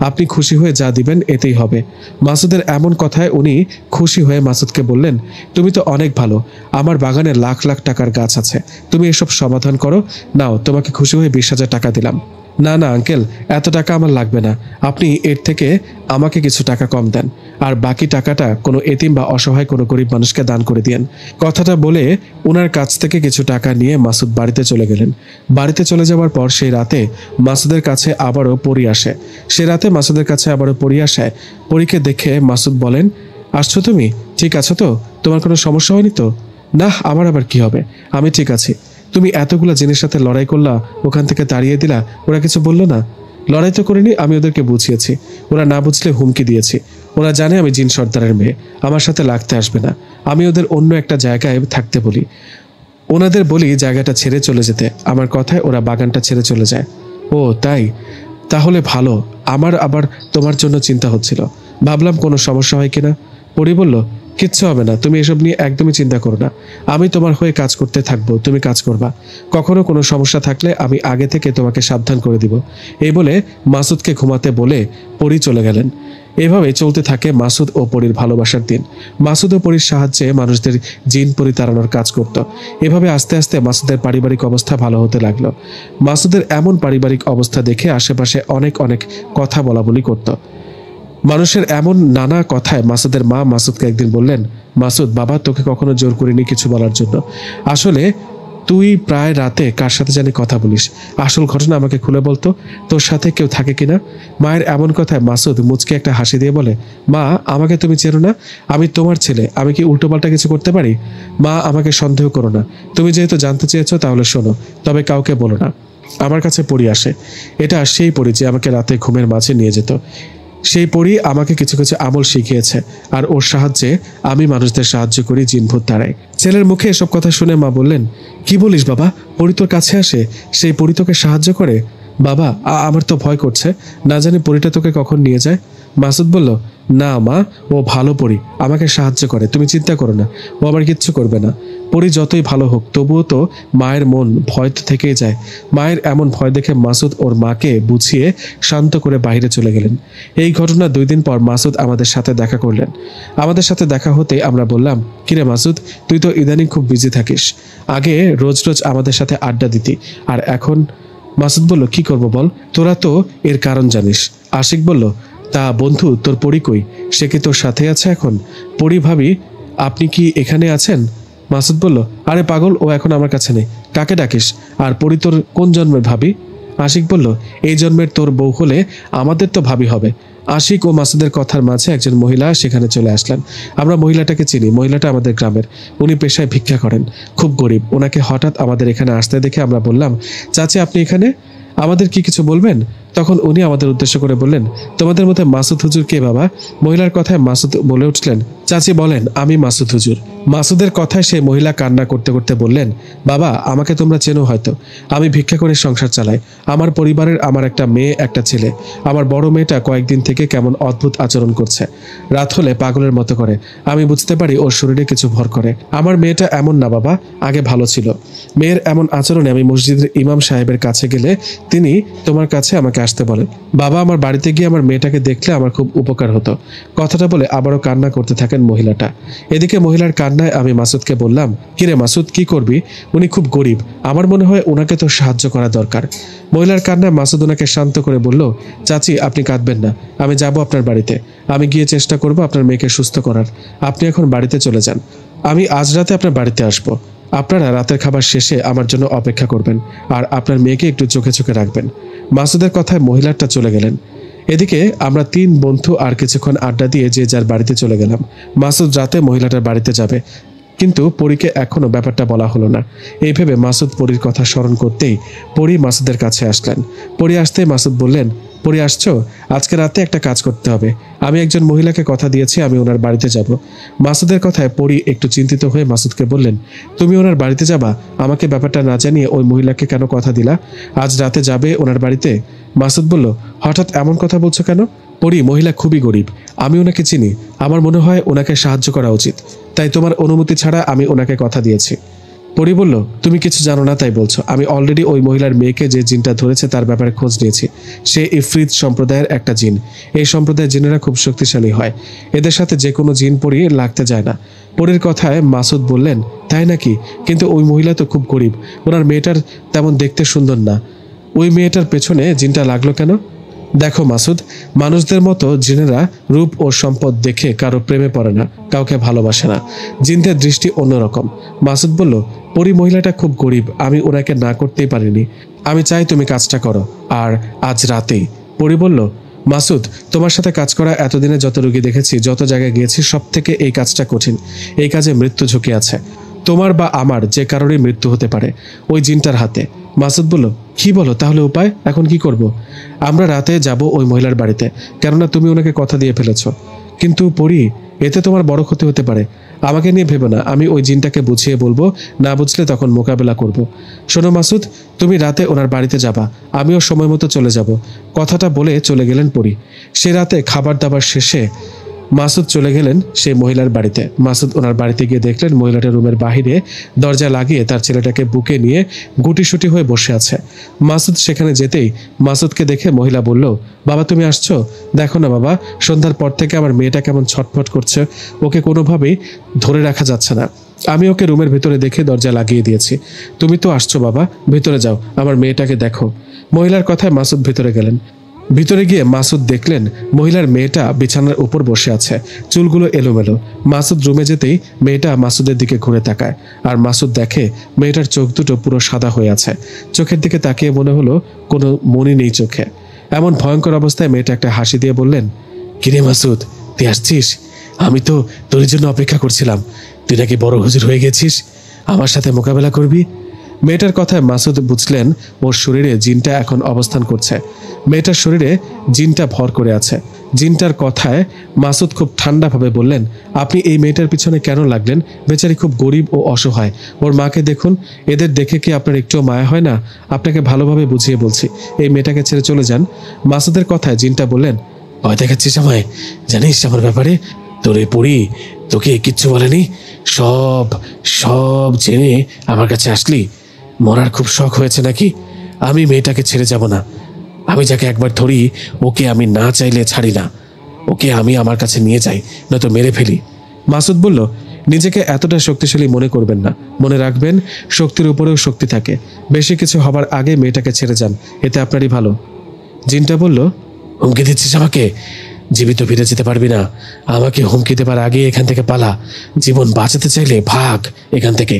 আপনি খুশি হয়ে যা দিবেন এতেই হবে। মাসুদের এমন কথায় উনি খুশি হয়ে মাসুদকে বললেন, তুমি তো অনেক ভালো, আমার বাগানে লাখ লাখ টাকার গাছ আছে, তুমি এসব সমাধান করো, নাও তোমাকে খুশি হয়ে 20,000 টাকা দিলাম। না না আঙ্কেল, এত টাকা আমার লাগবে না, আপনি এর থেকে আমাকে কিছু টাকা কম দেন, আর বাকি টাকাটা কোনো এতিম বা অসহায় কোনো গরিব মানুষকে দান করে দিয়েন। কথাটা বলে ওনার কাছ থেকে কিছু টাকা নিয়ে মাসুদ বাড়িতে চলে গেলেন। বাড়িতে চলে যাওয়ার পর সেই রাতে মাসুদের কাছে আবারও পরী আসে। সে রাতে মাসুদের কাছে আবারও পরী আসে। পরীকে দেখে মাসুদ বলেন, আসছো তুমি? ঠিক আছো তো? তোমার কোনো সমস্যা হয়নি তো? না, আমার আবার কি হবে, আমি ঠিক আছি। তুমি এতগুলো জিনিস সাথে লড়াই করলা, ওখান থেকে তাড়িয়ে দিলা, ওরা কিছু বললো না? লড়াই তো করিনি, আমি ওদেরকে বুঝিয়েছি, ওরা না বুঝলে হুমকি দিয়েছি। ওরা জানে আমি জিন সর্দারের মেয়ে, আমার সাথে লাগতে আসবে না। আমি ওদের অন্য একটা জায়গায় থাকতে বলি, ওনাদের বলি জায়গাটা ছেড়ে চলে যেতে। আমার কথায় ওরা বাগানটা ছেড়ে চলে যায়। ও তাই, তাহলে ভালো। আমার আবার তোমার জন্য চিন্তা হচ্ছিল, ভাবলাম কোনো সমস্যা হয় কিনা। পরি বলল, কিচ্ছু হবে না, তুমি এসব নিয়ে একদমই চিন্তা করো না, আমি তোমার হয়ে কাজ করতে থাকবো, তুমি কাজ করবা। কখনো কোনো সমস্যা থাকলে আমি আগে থেকে তোমাকে সাবধান করে দিব। এই বলে মাসুদকে ঘুমাতে বলে পরি চলে গেলেন। এভাবে চলতে থাকে মাসুদ ও পরীর ভালোবাসার দিন। মাসুদ ও পরীর সাহায্যে মানুষদের জিন পরি তাড়ানোর কাজ করত। এভাবে আস্তে আস্তে মাসুদের পারিবারিক অবস্থা ভালো হতে লাগলো। মাসুদের এমন পারিবারিক অবস্থা দেখে আশেপাশে অনেক অনেক কথা বলা বলি করত। মানুষের এমন নানা কথায় মাসুদের মা মাসুদকে একদিন বললেন, মাসুদ বাবা তোকে কখনো জোর করিনি কিছু বলার জন্য, আসলে তুই প্রায় রাতে কার সাথে জানি কথা বলিস, আসল ঘটনা আমাকে খুলে বলতো, তোর সাথে কেউ থাকে কিনা? মায়ের এমন কথায় মাসুদ মুচকে একটা হাসি দিয়ে বলে, মা আমাকে তুমি চেনো না, আমি তোমার ছেলে, আমি কি উল্টোপাল্টা কিছু করতে পারি? মা আমাকে সন্দেহ করো না, তুমি যেহেতু জানতে চেয়েছো তাহলে শোনো, তবে কাউকে বলো না। আমার কাছে পরী আসে, এটা সেই পরী যে আমাকে রাতে ঘুমের মাঝে নিয়ে যেত। সেই পরী আমাকে কিছু কিছু আমল শিখিয়েছে, আর ওর সাহায্যে আমি মানুষদের সাহায্য করি জিন ভূত তাড়াই। ছেলের মুখে এসব কথা শুনে মা বললেন, কি বলিস বাবা, পরী তোর কাছে আসে, সেই পরী তোকে সাহায্য করে? বাবা আমার তো ভয় করছে, না জানি পরীটা তোকে কখন নিয়ে যায়। মাসুদ বলল, না মা, ও ভালো পরী, আমাকে সাহায্য করে, তুমি চিন্তা করো না, ও আমার কিচ্ছু করবে না। পরী যতই ভালো হোক তবুও তো মায়ের মন ভয় তো থেকেই যায়। মায়ের এমন ভয় দেখে মাসুদ ওর মাকে বুঝিয়ে শান্ত করে বাইরে চলে গেলেন। এই ঘটনা 2 দিন পর মাসুদ আমাদের সাথে দেখা করলেন। আমাদের সাথে দেখা হতে আমরা বললাম, কিরে মাসুদ, তুই তো ইদানিং খুব বিজি থাকিস, আগে রোজ রোজ আমাদের সাথে আড্ডা দিতি, আর এখন? মাসুদ বলল, কি করব বল, তোরা তো এর কারণ জানিস। আশিক বলল, তা বন্ধু তোর পরী কই, সে কি তোর সাথে আছে এখন? পরী ভাবি আপনি কি এখানে আছেন? মাসুদ বলল, আরে পাগল, ও এখন আমার কাছে নেই, কাকে ডাকিস? আর পরী তোর কোন জন্মের ভাবি? আশিক বলল, এই জন্মের তোর বউ হলে আমাদের তো ভাবি হবে। আশিক ও মাসুদের কথার মাঝে একজন মহিলা সেখানে চলে আসলেন। আমরা মহিলাটাকে চিনি, মহিলাটা আমাদের গ্রামের, উনি পেশায় ভিক্ষা করেন, খুব গরিব। ওনাকে হঠাৎ আমাদের এখানে আসতে দেখে আমরা বললাম, চাচি আপনি এখানে, আমাদের কি কিছু বলবেন? তখন উনি আমাদের উদ্দেশ্য করে বললেন, তোমাদের মধ্যে মাসুদ হুজুর কে বাবা? মহিলার কথায় মাসুদ বলে উঠলেন, চাচি বলেন, আমি মাসুদ হুজুর। মাসুদের কথায় সেই মহিলা কান্না করতে করতে বললেন, বাবা আমাকে তোমরা চেনো হয়তো, আমি ভিক্ষা করে সংসার চালাই। আমার পরিবারের আমার একটা মেয়ে একটা ছেলে। আমার বড় মেয়েটা কয়েকদিন থেকে কেমন অদ্ভুত আচরণ করছে, রাত হলে পাগলের মতো করে। আমি বুঝতে পারি ওর শরীরে কিছু ভর করে। আমার মেয়েটা এমন না বাবা, আগে ভালো ছিল। মেয়ের এমন আচরণে আমি মসজিদের ইমাম সাহেবের কাছে গেলে তিনি তোমার কাছে আমাকে আসতে বলেন। বাবা আমার বাড়িতে গিয়ে আমার মেয়েটাকে দেখলে আমার খুব উপকার হতো। কথাটা বলে আবারও কান্না করতে থাকেন মহিলাটা। এদিকে মহিলার কান্নায় আমি মাসুদকে বললাম, কিরে মাসুদ কি করবি? উনি খুব গরিব, আমার মনে হয় ওনাকে তো সাহায্য করা দরকার। মহিলার কান্নায় মাসুদ ওনাকে শান্ত করে বলল, চাচি আপনি কাঁদবেন না, আমি যাব আপনার বাড়িতে। আমি গিয়ে চেষ্টা করব আপনার মেয়েকে সুস্থ করার। আপনি এখন বাড়িতে চলে যান, আমি আজ রাতে আপনার বাড়িতে আসব। আপনারা রাতের খাবার শেষে আমার জন্য অপেক্ষা করবেন, আর আপনার মেয়েকে একটু চোখে চোখে রাখবেন। মাসুদের কথায় মহিলাটা চলে গেলেন। এদিকে আমরা 3 বন্ধু আর কিছুক্ষণ আড্ডা দিয়ে যে যার বাড়িতে চলে গেলাম। মাসুদ রাতে মহিলাটার বাড়িতে যাবে, কিন্তু পরীকে এখনো ব্যাপারটা বলা হলো না। এই ভেবে মাসুদ পরীর কথা স্মরণ করতেই পরী মাসুদের কাছে আসলেন। পরী আসতেই মাসুদ বললেন, পরী আসছো? আজকে রাতে একটা কাজ করতে হবে। আমি একজন মহিলাকে কথা দিয়েছি আমি ওনার বাড়িতে যাব। মাসুদের কথায় পরী একটু চিন্তিত হয়ে মাসুদকে বললেন, তুমি ওনার বাড়িতে যাবা? আমাকে ব্যাপারটা না জানিয়ে ওই মহিলাকে কেন কথা দিলা? আজ রাতে যাবে ওনার বাড়িতে? মাসুদ বলল, হঠাৎ এমন কথা বলছো কেন? পরী মহিলা খুবই গরিব, আমি ওনাকে চিনি। আমার মনে হয় ওনাকে সাহায্য করা উচিত, তাই তোমার অনুমতি ছাড়া আমি ওনাকে কথা দিয়েছি। পরী বলল, তুমি কিছু জানো না তাই বলছো? আমি অলরেডি ওই মহিলার মেয়েকে যে জিনটা ধরেছে তার ব্যাপারে খোঁজ নিয়েছি। সে ইফরিত সম্প্রদায়ের একটা জিন। এই সম্প্রদায়ের জিনেরা খুব শক্তিশালী হয়, এদের সাথে যে কোনো জিন পরী লাগতে যায় না। পরীর কথায় মাসুদ বললেন, তাই নাকি? কিন্তু ওই মহিলা তো খুব গরিব, ওনার মেয়েটার তেমন দেখতে সুন্দর না। ওই মেয়েটার পেছনে জিনটা লাগলো কেন? দেখো মাসুদ, মানুষদের মতো জিনেরা রূপ ও সম্পদ দেখে কারো প্রেমে পড়ে না, কাউকে ভালোবাসে না। জিনদের দৃষ্টি অন্যরকম। মাসুদ বলল, পরী মহিলাটা খুব গরিব, আমি ওনাকে না করতেই পারিনি। আমি চাই তুমি কাজটা করো, আর আজ রাতেই। পরী বলল, মাসুদ তোমার সাথে কাজ করা এতদিনে যত রোগী দেখেছি, যত জায়গায় গিয়েছি, সব থেকে এই কাজটা কঠিন। এই কাজে মৃত্যু ঝুঁকি আছে। তোমার বা আমার যে কারোরই মৃত্যু হতে পারে ওই জিনটার হাতে। মাসুদ বলল, কি বলো? তাহলে উপায়? এখন কি করব? আমরা রাতে যাব ওই মহিলার বাড়িতে, কেননা তুমি ওনাকে কথা দিয়ে ফেলেছ। কিন্তু পরী, এতে তোমার বড় ক্ষতি হতে পারে। আমাকে নিয়ে ভেবো না, আমি ওই জিনটাকে বুঝিয়ে বলবো, না বুঝলে তখন মোকাবেলা করব। শোনো মাসুদ, তুমি রাতে ওনার বাড়িতে যাবা, আমিও সময় মতো চলে যাব। কথাটা বলে চলে গেলেন পরী। সে রাতে খাবার দাবার শেষে মাসুদ চলে গেলেন সেই মহিলার বাড়িতে। মাসুদ ওনার বাড়িতে গিয়ে দেখলেন মহিলাটা রুমের বাহিরে দরজা লাগিয়ে তার ছেলেটাকে বুকে নিয়ে গুটিসুটি হয়ে বসে আছে। মাসুদ সেখানে যেতেই মাসুদকে দেখে মহিলা বলল, বাবা তুমি আসছো? দেখো না বাবা, সন্ধ্যার পর থেকে আমার মেয়েটা কেমন ছটফট করছে, ওকে কোনোভাবেই ধরে রাখা যাচ্ছে না। আমি ওকে রুমের ভিতরে দেখে দরজা লাগিয়ে দিয়েছি। তুমি তো আসছো বাবা, ভিতরে যাও, আমার মেয়েটাকে দেখো। মহিলার কথায় মাসুদ ভিতরে গেলেন। ভিতরে গিয়ে মাসুদ দেখলেন মহিলার মেয়েটা বিছানার উপর বসে আছে, চুলগুলো এলোমেলো। মাসুদ রুমে যেতেই মেয়েটা মাসুদের দিকে ঘুরে তাকায়, আর মাসুদ দেখে মেয়েটার চোখ দুটো পুরো সাদা হয়ে আছে। চোখের দিকে তাকিয়ে মনে হলো কোনো মনি নেই চোখে। এমন ভয়ঙ্কর অবস্থায় মেয়েটা একটা হাসি দিয়ে বললেন, কিরে মাসুদ, তুই আসছিস? আমি তো তোর জন্য অপেক্ষা করছিলাম। তুই নাকি বড় হুজুর হয়ে গেছিস, আমার সাথে মোকাবেলা করবি? মেয়েটার কথায় মাসুদ বুঝলেন ওর শরীরে জিনটা এখন অবস্থান করছে। মেয়েটার শরীরে জিনটা ভর করে আছে। জিনটার কথায় মাসুদ খুব ঠান্ডাভাবে বললেন, আপনি এই মেয়েটার পিছনে কেন লাগলেন? বেচারি খুব গরিব ও অসহায়, ওর মাকে দেখুন। এদের দেখে কি আপনার একটুও মায়া হয় না? আপনাকে ভালোভাবে বুঝিয়ে বলছি, এই মেয়েটাকে ছেড়ে চলে যান। মাসুদের কথায় জিনটা বললেন, ভয় দেখাচ্ছিস আমায়? জানিস আমার ব্যাপারে? তোরে পড়ি তোকে কিচ্ছু বলেনি? সব সব জেনে আমার কাছে আসলি? মরার খুব শখ হয়েছে নাকি? আমি মেয়েটাকে ছেড়ে যাব না। আমি যাকে একবার ধরি ওকে আমি না চাইলে ছাড়ি না। ওকে আমি আমার কাছে নিয়ে যাই, নয়তো মেরে ফেলি। মাসুদ বলল, নিজেকে এতটা শক্তিশালী মনে করবেন না। মনে রাখবেন শক্তির উপরেও শক্তি থাকে। বেশি কিছু হবার আগে মেয়েটাকে ছেড়ে যান, এতে আপনারই ভালো। জিনটা বলল, হুমকি দিচ্ছিস আমাকে? জীবিত ফিরে যেতে পারবি না। আমাকে হুমকি দেবার আগে এখান থেকে পালা। জীবন বাঁচাতে চাইলে ভাগ এখান থেকে।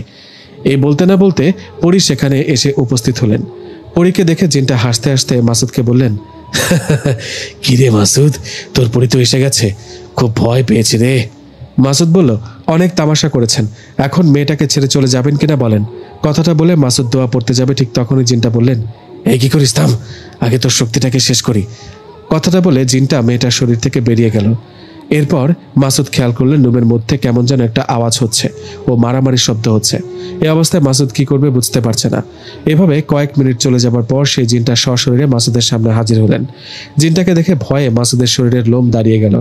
এই বলতে না বলতে পরী সেখানে এসে উপস্থিত হলেন। পরীকে দেখে জিনটা হাসতে হাসতে মাসুদকে বললেন, কি রে মাসুদ, তোর পরী তো এসে গেছে, খুব ভয় পেয়েছি রে। মাসুদ বলল, অনেক তামাশা করেছেন, এখন মেয়েটাকে ছেড়ে চলে যাবেন কিনা বলেন। কথাটা বলে মাসুদ দোয়া পড়তে যাবে, ঠিক তখনই জিনটা বললেন, এই কি করিস, থাম, আগে তোর শক্তিটাকে শেষ করি। কথাটা বলে জিনটা মেয়েটার শরীর থেকে বেরিয়ে গেল। এরপর মাসুদ খেয়াল করলেন রুমের মধ্যে কেমন যেন একটা আওয়াজ হচ্ছে ও মারামারির শব্দ হচ্ছে। এই অবস্থায় মাসুদ কি করবে বুঝতে পারছে না। এভাবে কয়েক মিনিট চলে যাবার পর সেই জিনটা সশরীরে মাসুদের সামনে হাজির হলেন। জিনটাকে দেখে ভয়ে মাসুদের শরীরের লোম দাঁড়িয়ে গেল।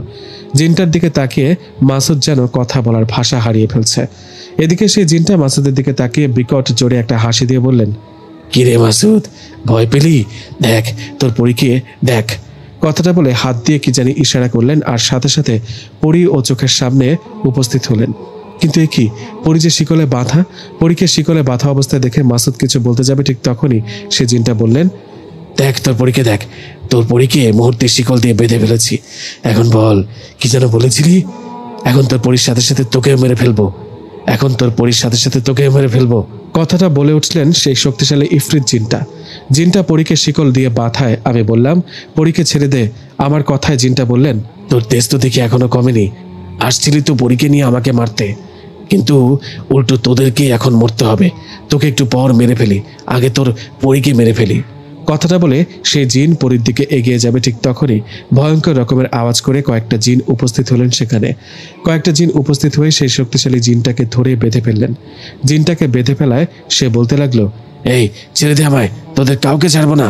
জিনটার দিকে তাকিয়ে মাসুদ যেন কথা বলার ভাষা হারিয়ে ফেলছে। এদিকে সেই জিনটা মাসুদের দিকে তাকিয়ে বিকট জোরে একটা হাসি দিয়ে বললেন, কিরে মাসুদ, ভয় পেলি? দেখ তোর পরীকে দেখ। কথাটা বলে হাত দিয়ে কি জানি ইশারা করলেন আর সাথে সাথে পরী ও চোখের সামনে উপস্থিত হলেন। কিন্তু এ কি, পরী যে শিকলে বাঁধা। পরীকে শিকলে বাঁধা অবস্থায় দেখে মাসুদ কিছু বলতে যাবে ঠিক তখনই সে জিনটা বললেন, দেখ তোর পরীকে দেখ, তোর পরীকে মুহূর্তে শিকল দিয়ে বেঁধে ফেলেছি। এখন বল, কি যেন বলেছিলি? এখন তোর পরীর সাথে সাথে তোকেও মেরে ফেলবো। এখন তোর পরীর সাথে সাথে তোকেও মেরে ফেলবো। কথাটা বলে উঠলেন সেই শক্তিশালী ইফরিত জিনটা। জিনটা পরীকে শিকল দিয়ে বাঁধায় আমি বললাম, পরীকে ছেড়ে দে। আমার কথায় জিনটা বললেন, তোর তেজ তো দেখি এখনো কমেনি। আসছিলি তো পরীকে নিয়ে আমাকে মারতে, কিন্তু উল্টো তোদেরকে এখন মরতে হবে। তোকে একটু পর মেরে ফেলি, আগে তোর পরীকে মেরে ফেলি। কথাটা বলে সেই জিন পরীর দিকে এগিয়ে যাবে ঠিক তখনই ভয়ঙ্কর রকমের আওয়াজ করে কয়েকটা জিন উপস্থিত হলেন সেখানে। কয়েকটা জিন উপস্থিত হয়ে সেই শক্তিশালী জিনটাকে ধরে বেঁধে ফেললেন। জিনটাকে বেঁধে ফেলায় সে বলতে লাগলো, এই ছেড়ে দে আমায়, তোদের কাউকে ছাড়বো না।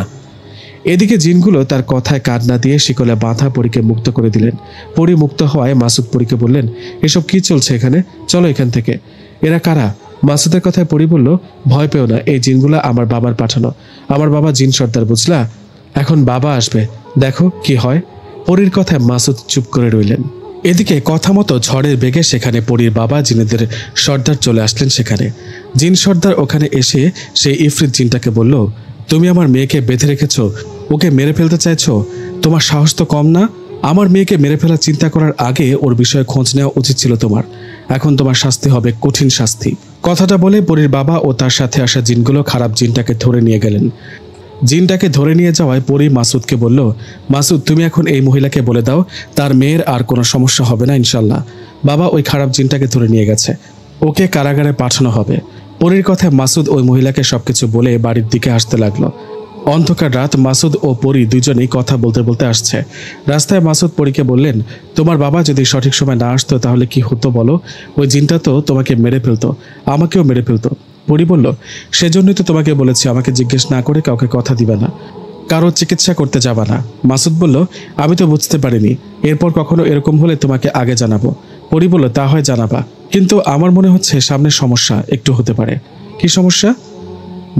এদিকে জিনগুলো তার কথায় কান না দিয়ে শিকলে বাঁধা পরীকে মুক্ত করে দিলেন। পরী মুক্ত হওয়ায় মাসুদ পরীকে বললেন, এসব কি চলছে এখানে, চলো এখান থেকে। এরা কারা? মাসুদের কথায় পরী বলল, ভয় পেও না, এই জিনগুলো আমার বাবার পাঠানো। আমার বাবা জিন সর্দার, বুঝলা? এখন বাবা আসবে, দেখো কি হয়। পরীর কথায় মাসুদ চুপ করে রইলেন। এদিকে কথা মতো ঝড়ের বেগে সেখানে পরীর বাবা জিনেদের সর্দার চলে আসলেন সেখানে। জিন সর্দার ওখানে এসে সেই ইফরিত জিনটাকে বলল, তুমি আমার মেয়েকে বেঁধে রেখেছ, ওকে মেরে ফেলতে চাইছো? তোমার সাহস তো কম না? আমার মেয়েকে মেরে ফেলার চিন্তা করার আগে ওর বিষয়ে খোঁজ নেওয়া উচিত ছিল তোমার। এখন তোমার শাস্তি হবে কঠিন শাস্তি। কথাটা বলে পরীর বাবা ও তার সাথে আসা জিনগুলো খারাপ জিনটাকে ধরে নিয়ে গেলেন। জিনটাকে ধরে নিয়ে যাওয়ায় পরী মাসুদকে বলল, মাসুদ তুমি এখন এই মহিলাকে বলে দাও তার মেয়ের আর কোনো সমস্যা হবে না ইনশাল্লাহ। বাবা ওই খারাপ জিনটাকে ধরে নিয়ে গেছে, ওকে কারাগারে পাঠানো হবে। পরীর কথায় মাসুদ ওই মহিলাকে সবকিছু বলে বাড়ির দিকে আসতে লাগলো। অন্ধকার রাত, মাসুদ ও পরী দুজনেই কথা বলতে বলতে আসছে। রাস্তায় মাসুদ পরীকে বললেন, তোমার বাবা যদি সঠিক সময় না আসতো তাহলে কি হতো বলো? ওই জিনটা তো তোমাকে মেরে ফেলতো, আমাকেও মেরে ফেলতো। পরী বলল, সেজন্যই তো তোমাকে বলেছি আমাকে জিজ্ঞেস না করে কাউকে কথা দিবা না, কারো চিকিৎসা করতে যাবা না। মাসুদ বলল, আমি তো বুঝতে পারিনি, এরপর কখনো এরকম হলে তোমাকে আগে জানাবো। পরী বলল, তা হয় জানাবা, কিন্তু আমার মনে হচ্ছে সামনে সমস্যা একটু হতে পারে। কি সমস্যা?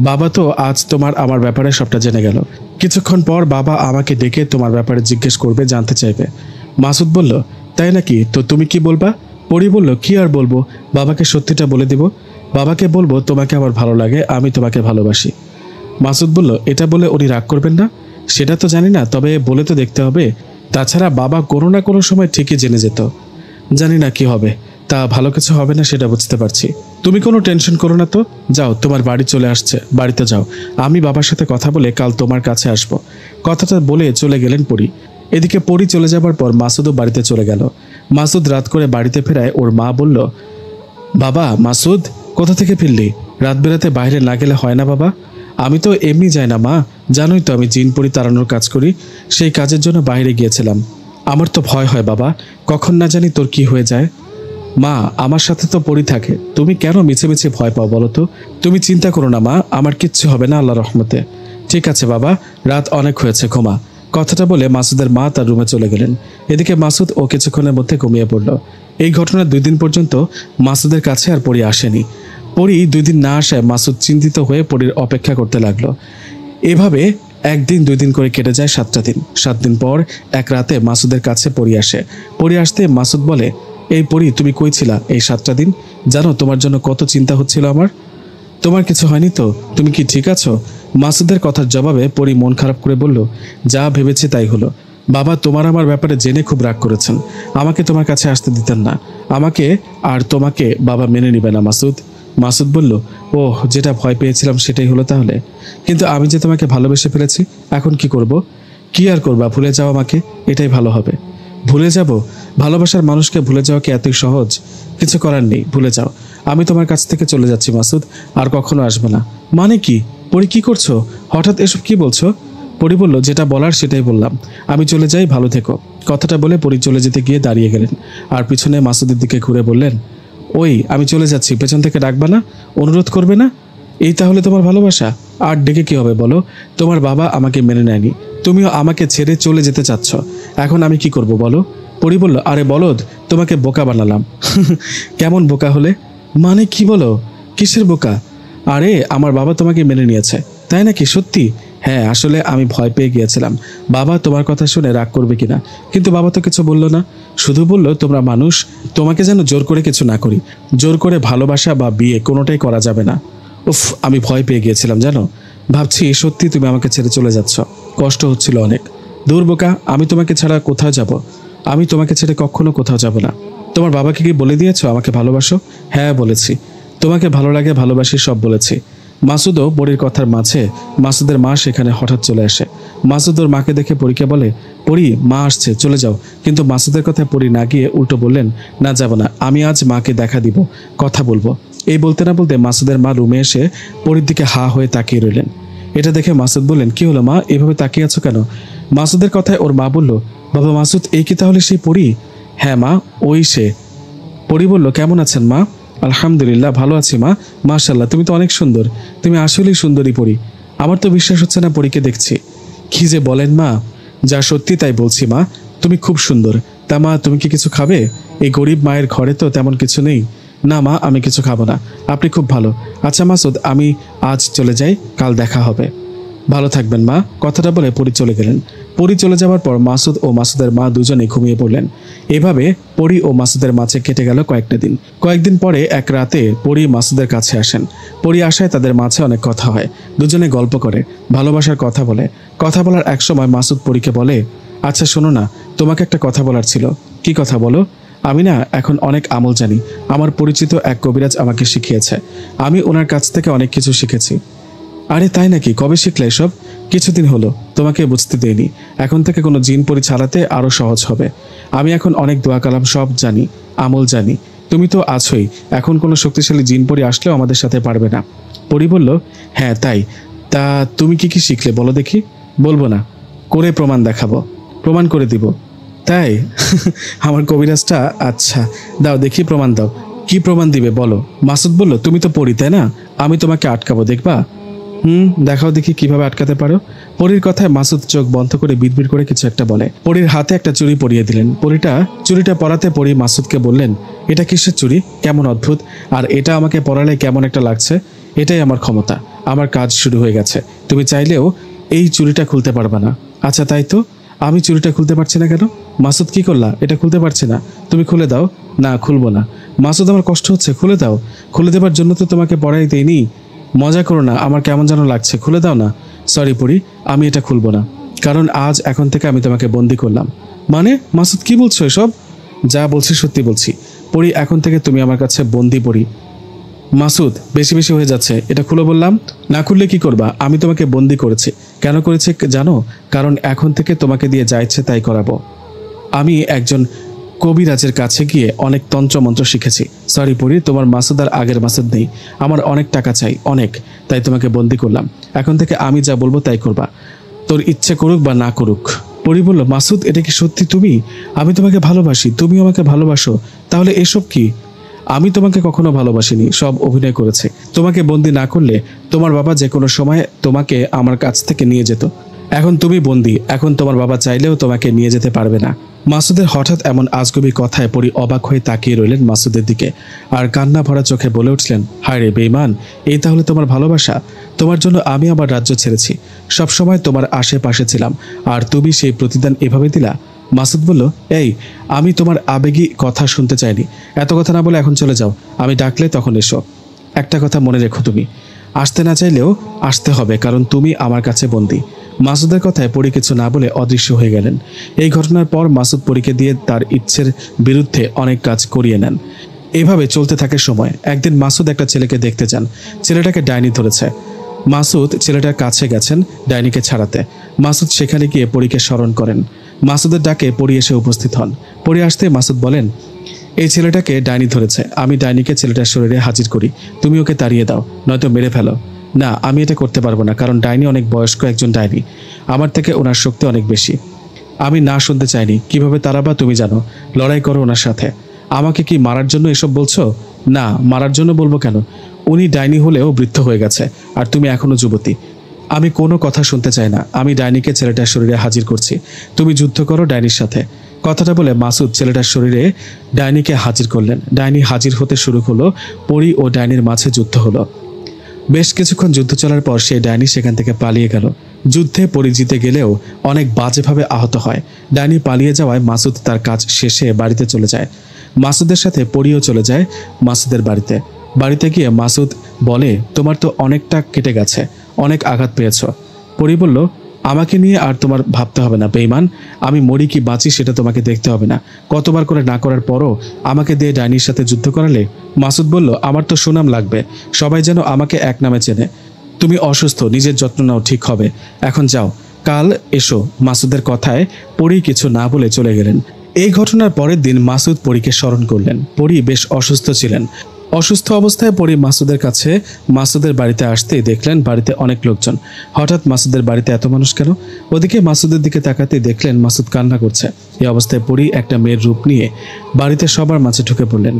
বাবা তো আজ তোমার আমার ব্যাপারে সবটা জেনে গেল। কিছুক্ষণ পর বাবা আমাকে ডেকে তোমার ব্যাপারে জিজ্ঞেস করবে, জানতে চাইবে। মাসুদ বলল, তাই নাকি? তো তুমি কি বলবা? পরী বলল, কি আর বলবো, বাবাকে সত্যিটা বলে দিব। বাবাকে বলবো তোমাকে আমার ভালো লাগে, আমি তোমাকে ভালোবাসি। মাসুদ বলল, এটা বলে উনি রাগ করবেন না? সেটা তো জানি না, তবে বলে তো দেখতে হবে। তাছাড়া বাবা কোনো না কোনো সময় ঠিকই জেনে যেত। জানি না কি হবে, তা ভালো কিছু হবে না সেটা বুঝতে পারছি। তুমি কোনো টেনশন করো না তো, যাও, তোমার বাড়ি চলে আসছে, বাড়িতে যাও। আমি বাবার সাথে কথা বলে কাল তোমার কাছে আসব। কথাটা বলে চলে গেলেন পরী। এদিকে পরী চলে যাবার পর মাসুদও বাড়িতে চলে গেল। মাসুদ রাত করে বাড়িতে ফেরায় ওর মা বলল, বাবা মাসুদ, কোথা থেকে ফিরলি? রাত বেরাতে বাইরে না গেলে হয় না বাবা? আমি তো এমনি যাই না মা, জানোই তো আমি জিন পরী তাড়ানোর কাজ করি, সেই কাজের জন্য বাইরে গিয়েছিলাম। আমার তো ভয় হয় বাবা, কখন না জানি তোর কি হয়ে যায়। মা, আমার সাথে তো পরী থাকে, তুমি কেন মিছে মিছে ভয় পাও বলো তো? তুমি চিন্তা করো না মা, আমার কিচ্ছু হবে না আল্লাহর রহমতে। ঠিক আছে বাবা, রাত অনেক হয়েছে, ঘুমা। কথাটা বলে মাসুদের মা তার রুমে চলে গেলেন। এদিকে মাসুদ ও কিছুক্ষণের মধ্যে ঘুমিয়ে পড়ল। এই ঘটনার 2 দিন পর্যন্ত মাসুদের কাছে আর পরী আসেনি। পরী 2 দিন না আসায় মাসুদ চিন্তিত হয়ে পরীর অপেক্ষা করতে লাগলো। এভাবে 1 দিন 2 দিন করে কেটে যায় 7টা দিন। 7 দিন পর এক রাতে মাসুদের কাছে পরী আসে। পরী আসতে মাসুদ বলে, এই পরী, তুমি কই ছিলা এই 7টা দিন? জানো তোমার জন্য কত চিন্তা হচ্ছিল আমার। তোমার কিছু হয়নি তো? তুমি কি ঠিক আছো? মাসুদের কথার জবাবে পরী মন খারাপ করে বলল, যা ভেবেছে তাই হলো। বাবা তোমার আমার ব্যাপারে জেনে খুব রাগ করেছেন, আমাকে তোমার কাছে আসতে দিতেন না। আমাকে আর তোমাকে বাবা মেনে নিবে না মাসুদ। মাসুদ বলল, ওহ, যেটা ভয় পেয়েছিলাম সেটাই হলো তাহলে। কিন্তু আমি যে তোমাকে ভালোবেসে ফেলেছি, এখন কি করব? কি আর করবা, ভুলে যাও আমাকে, এটাই ভালো হবে। ভুলে যাব? ভালোবাসার মানুষকে ভুলে যাওয়া কি এতই সহজ? কিছু করার নেই, ভুলে যাও। আমি তোমার কাছ থেকে চলে যাচ্ছি মাসুদ, আর কখনো আসবো না। মানে কি? পরি কি করছো? হঠাৎ এসব কি বলছো? পরি বলল, যেটা বলার সেটাই বললাম। আমি চলে যাই, ভালো থেকো। কথাটা বলে পরি চলে যেতে গিয়ে দাঁড়িয়ে গেলেন আর পিছনে মাসুদের দিকে ঘুরে বললেন, ওই আমি চলে যাচ্ছি, পেছন থেকে ডাকবা না? অনুরোধ করবে না? এই তাহলে তোমার ভালোবাসা? আর ডেকে কি হবে বলো? তোমার বাবা আমাকে মেনে নেয়নি, তুমিও আমাকে ছেড়ে চলে যেতে চাচ্ছ। এখন আমি কি করব বলো? পরি বলল, আরে বলদ, তোমাকে বোকা বানালাম। কেমন বোকা হলে? মানে কি বলো? কিসের বোকা? আরে আমার বাবা তোমাকে মেনে নিয়েছে। তাই নাকি? সত্যি? হ্যাঁ, আসলে আমি ভয় পেয়ে গিয়েছিলাম বাবা তোমার কথা শুনে রাগ করবে কিনা, কিন্তু বাবা তো কিছু বললো না, শুধু বলল তোমরা মানুষ, তোমাকে যেন জোর করে কিছু না করি। জোর করে ভালোবাসা বা বিয়ে কোনোটাই করা যাবে না। উফ, আমি ভয় পেয়ে গিয়েছিলাম জানো। ভাবছি সত্যি তুমি আমাকে ছেড়ে চলে যাচ্ছ, কষ্ট হচ্ছিল অনেক। দূর বোকা, আমি তোমাকে ছাড়া কোথাও যাব? আমি তোমাকে ছেড়ে কখনো কোথাও যাব না। তোমার বাবাকে কি বলে দিয়েছো আমাকে ভালোবাসো? হ্যাঁ বলেছি। তোমাকে ভালো লাগে, ভালোবাসি, সব বলেছি। মাসুদও পরীর কথার মাঝে মাসুদের মা সেখানে হঠাৎ চলে আসে। মাসুদ ওর মাকে দেখে পরীকে বলে, পরী, মা আসছে, চলে যাও। কিন্তু মাসুদের কথায় পরী না গিয়ে উল্টো বললেন, না যাব না, আমি আজ মাকে দেখা দিব, কথা বলবো। এই বলতে না বলতে মাসুদের মা রুমে এসে পরীর দিকে হা হয়ে তাকিয়ে রইলেন। এটা দেখে মাসুদ বললেন, কি হলো মা, এভাবে তাকিয়ে আছো কেন? মাসুদের কথায় ওর মা বলল, বাবা মাসুদ, এই কি তাহলে সেই পরী? হ্যাঁ মা, ওই সে। পরী বলল, কেমন আছেন মা? আলহামদুলিল্লাহ, ভালো আছি মা। মাশাআল্লাহ, তুমি তো অনেক সুন্দর, তুমি আসলেই সুন্দরী পরী। আমার তো বিশ্বাস হচ্ছে না পরীকে দেখছি। কি যে বলেন মা, যা সত্যি তাই বলছি মা, তুমি খুব সুন্দর। তা মা, তুমি কি কিছু খাবে? এই গরিব মায়ের ঘরে তো তেমন কিছু নেই। না মা, আমি কিছু খাবো না, আপনি খুব ভালো। আচ্ছা মাসুদ, আমি আজ চলে যাই, কাল দেখা হবে। ভালো থাকবেন মা। কথাটা বলে পরী চলে গেলেন। পরী চলে যাওয়ার পর মাসুদ ও মাসুদের মা দুজনে ঘুমিয়ে পড়লেন। এভাবে পরী ও মাসুদের মাঝে কেটে গেল কয়েকটা দিন। কয়েকদিন পরে এক রাতে পরী মাসুদের কাছে আসেন। পরী আসায় তাদের মাঝে অনেক কথা হয়, দুজনে গল্প করে, ভালোবাসার কথা বলে। কথা বলার এক সময় মাসুদ পরীকে বলে, আচ্ছা শোনো না, তোমাকে একটা কথা বলার ছিল। কি কথা বলো? আমি না এখন অনেক আমল জানি, আমার পরিচিত এক কবিরাজ আমাকে শিখিয়েছে। আমি ওনার কাছ থেকে অনেক কিছু শিখেছি। আরে তাই নাকি? কবে শিখলে এসব? কিছুদিন হলো, তোমাকে বুঝতে দেইনি। এখন থেকে কোনো জিন পরি ছাড়াতে আরো সহজ হবে। আমি এখন অনেক দোয়া কালাম সব জানি, আমল জানি। তুমি তো আছোই, এখন কোনো শক্তিশালী জিন পরি আসলেও আমাদের সাথে পারবে না। পরি বলল, হ্যাঁ তাই। তা তুমি কি কি শিখলে বলো দেখি? বলবো না, করে প্রমাণ দেখাবো। প্রমাণ করে দিব? তাই? আমার কবিরাজটা, আচ্ছা দাও দেখি, প্রমাণ দাও। কি প্রমাণ দিবে বলো? মাসুদ বলল, তুমি তো পরি তাই না, আমি তোমাকে আটকাবো, দেখবা? দেখাও দেখি কিভাবে আটকাতে পারো। পরীর কথায় মাসুদ চোখ বন্ধ করে বিড়বিড় করে কিছু একটা বলে। পরীর হাতে একটা চুড়ি পরিয়ে দিলেন। চুড়িটা পরাতে পরী মাসুদকে বললেন, এটা কিসের চুড়ি, কেমন অদ্ভুত, আর এটা আমাকে পরালে কেমন একটা লাগছে। এটাই আমার ক্ষমতা, আমার কাজ শুরু হয়ে গেছে। তুমি চাইলেও এই চুড়িটা খুলতে পারবে না। আচ্ছা তাই তো, আমি চুড়িটা খুলতে পারছি না কেন? মাসুদ, কি করলা? এটা খুলতে পারছি না, তুমি খুলে দাও। না, খুলবো না। মাসুদ, আমার কষ্ট হচ্ছে, খুলে দাও। খুলে দেবার জন্য তো তোমাকে পড়াই দেয়নি। মজা করো না, আমার কেমন যেন লাগছে, খুলে দাও না। সরি পরি, আমি এটা খুলবো না, কারণ এখন থেকে আমি তোমাকে বন্দি করলাম। মানে মাসুদ, কি বলছো এসব? যা বলছি সত্যি বলছি পরি, এখন থেকে তুমি আমার কাছে বন্দি পরি। মাসুদ, বেশি বেশি হয়ে যাচ্ছে, এটা খুলে বললাম। না খুললে কি করবা? আমি তোমাকে বন্দি করেছি। কেন করেছি জানো? কারণ এখন থেকে তোমাকে দিয়ে যা ইচ্ছে তাই করাবো। আমি একজন কবিরাজের কাছে গিয়ে অনেক তন্ত্রমন্ত্র শিখেছি। সরি পরি, তোমার মাসুদ আর আগের মাসুদ নেই। আমার অনেক টাকা চাই, অনেক, তাই তোমাকে বন্দি করলাম। এখন থেকে আমি যা বলবো তাই করবা, তোর ইচ্ছে করুক বা না করুক। পরি বলল, মাসুদ, এটা কি সত্যি তুমি? আমি তোমাকে ভালোবাসি, তুমি আমাকে ভালোবাসো, তাহলে এসব কি? আমি তোমাকে কখনো ভালোবাসিনি, সব অভিনয় করেছে। তোমাকে বন্দি না করলে তোমার বাবা যে কোনো সময় তোমাকে আমার কাছ থেকে নিয়ে যেত। এখন তুমি বন্দি, এখন তোমার বাবা চাইলেও তোমাকে নিয়ে যেতে পারবে না। মাসুদের হঠাৎ এমন আজগুবি কথায় পরি অবাক হয়ে তাকিয়ে রইলেন মাসুদের দিকে, আর কান্না ভরা চোখে বলে উঠলেন, হায় রে বেঈমান, এই তাহলে তোমার ভালোবাসা? তোমার জন্য আমি আমার রাজ্য ছেড়েছি, সবসময় তোমার আশেপাশে ছিলাম, আর তুমি সেই প্রতিদান এভাবে দিলা? মাসুদ বলল, এই, আমি তোমার আবেগী কথা শুনতে চাইনি, এত কথা না বলে এখন চলে যাও। আমি ডাকলে তখন এসো। একটা কথা মনে রেখো, তুমি আসতে না চাইলেও আসতে হবে, কারণ তুমি আমার কাছে বন্দি। মাসুদের কথায় পরি কিছু না বলে অদৃশ্য হয়ে গেলেন। এই ঘটনার পর মাসুদ পরীকে দিয়ে তার ইচ্ছের বিরুদ্ধে অনেক কাজ করিয়ে নেন। এভাবে চলতে থাকে সময়। একদিন মাসুদ একটা ছেলেকে দেখতে যান। ছেলেটাকে ডাইনি ধরেছে। মাসুদ ছেলেটার কাছে গেছেন ডাইনিকে ছাড়াতে। মাসুদ সেখানে গিয়ে পরীকে স্মরণ করেন। মাসুদের ডাকে পরি এসে উপস্থিত হন। পরি আসতে মাসুদ বলেন, এই ছেলেটাকে ডাইনি ধরেছে, আমি ডাইনিকে ছেলেটার শরীরে হাজির করি, তুমি ওকে তাড়িয়ে দাও, নয়তো মেরে ফেলো। না, আমি এটা করতে পারবো না, কারণ ডাইনি অনেক বয়স্ক একজন ডাইনি, আমার থেকে ওনার শক্তি অনেক বেশি। আমি না শুনতে চাইনি। কিভাবে তাড়াবা তুমি জানো, লড়াই করো ওনার সাথে। আমাকে কি মারার জন্য এসব বলছো? না, মারার জন্য বলবো কেন? উনি ডাইনি হলেও বৃদ্ধ হয়ে গেছে, আর তুমি এখনো যুবতী। আমি কোনো কথা শুনতে চাই না। আমি ডাইনিকে ছেলেটার শরীরে হাজির করছি, তুমি যুদ্ধ করো ডাইনির সাথে। কথাটা বলে মাসুদ ছেলেটার শরীরে ডাইনিকে হাজির করলেন। ডাইনি হাজির হতে শুরু হলো। পরি ও ডাইনির মাঝে যুদ্ধ হলো। বেশ কিছুক্ষণ যুদ্ধ চলার পর সেই ডাইনি সেখান থেকে পালিয়ে গেল। যুদ্ধে পরি জিতে গেলেও অনেক বাজেভাবে আহত হয়। ডাইনি পালিয়ে যাওয়ায় মাসুদ তার কাজ শেষে বাড়িতে চলে যায়। মাসুদের সাথে পরিও চলে যায় মাসুদের বাড়িতে। বাড়িতে গিয়ে মাসুদ বলে, তোমার তো অনেকটা কেটে গেছে, অনেক আঘাত পেয়েছ। পরি বলল, আমাকে নিয়ে আর তোমার ভাবতে হবে না বেঈমান। আমি মরি কি বাঁচি সেটা তোমাকে দেখতে হবে না। কতবার করে না করার পরও আমাকে দিয়ে ডাইনির সাথে যুদ্ধ করালে। মাসুদ বলল, আমার তো সুনাম লাগবে, সবাই যেন আমাকে এক নামে চেনে। তুমি অসুস্থ, নিজের যত্ন নাও, ঠিক হবে। এখন যাও, কাল এসো। মাসুদের কথায় পরি কিছু না বলে চলে গেলেন। এই ঘটনার পরের দিন মাসুদ পরীকে স্মরণ করলেন। পরি বেশ অসুস্থ ছিলেন। অসুস্থ অবস্থায় পরি মাসুদের কাছে মাসুদের বাড়িতে আসতেই দেখলেন বাড়িতে অনেক লোকজন। হঠাৎ মাসুদের বাড়িতে এত মানুষ কেন? ওদিকে মাসুদের দিকে তাকাতেই দেখলেন মাসুদ কান্না করছে। এই অবস্থায় পরি একটা মেয়ের রূপ নিয়ে বাড়িতে সবার মাঝে ঢুকে পড়লেন।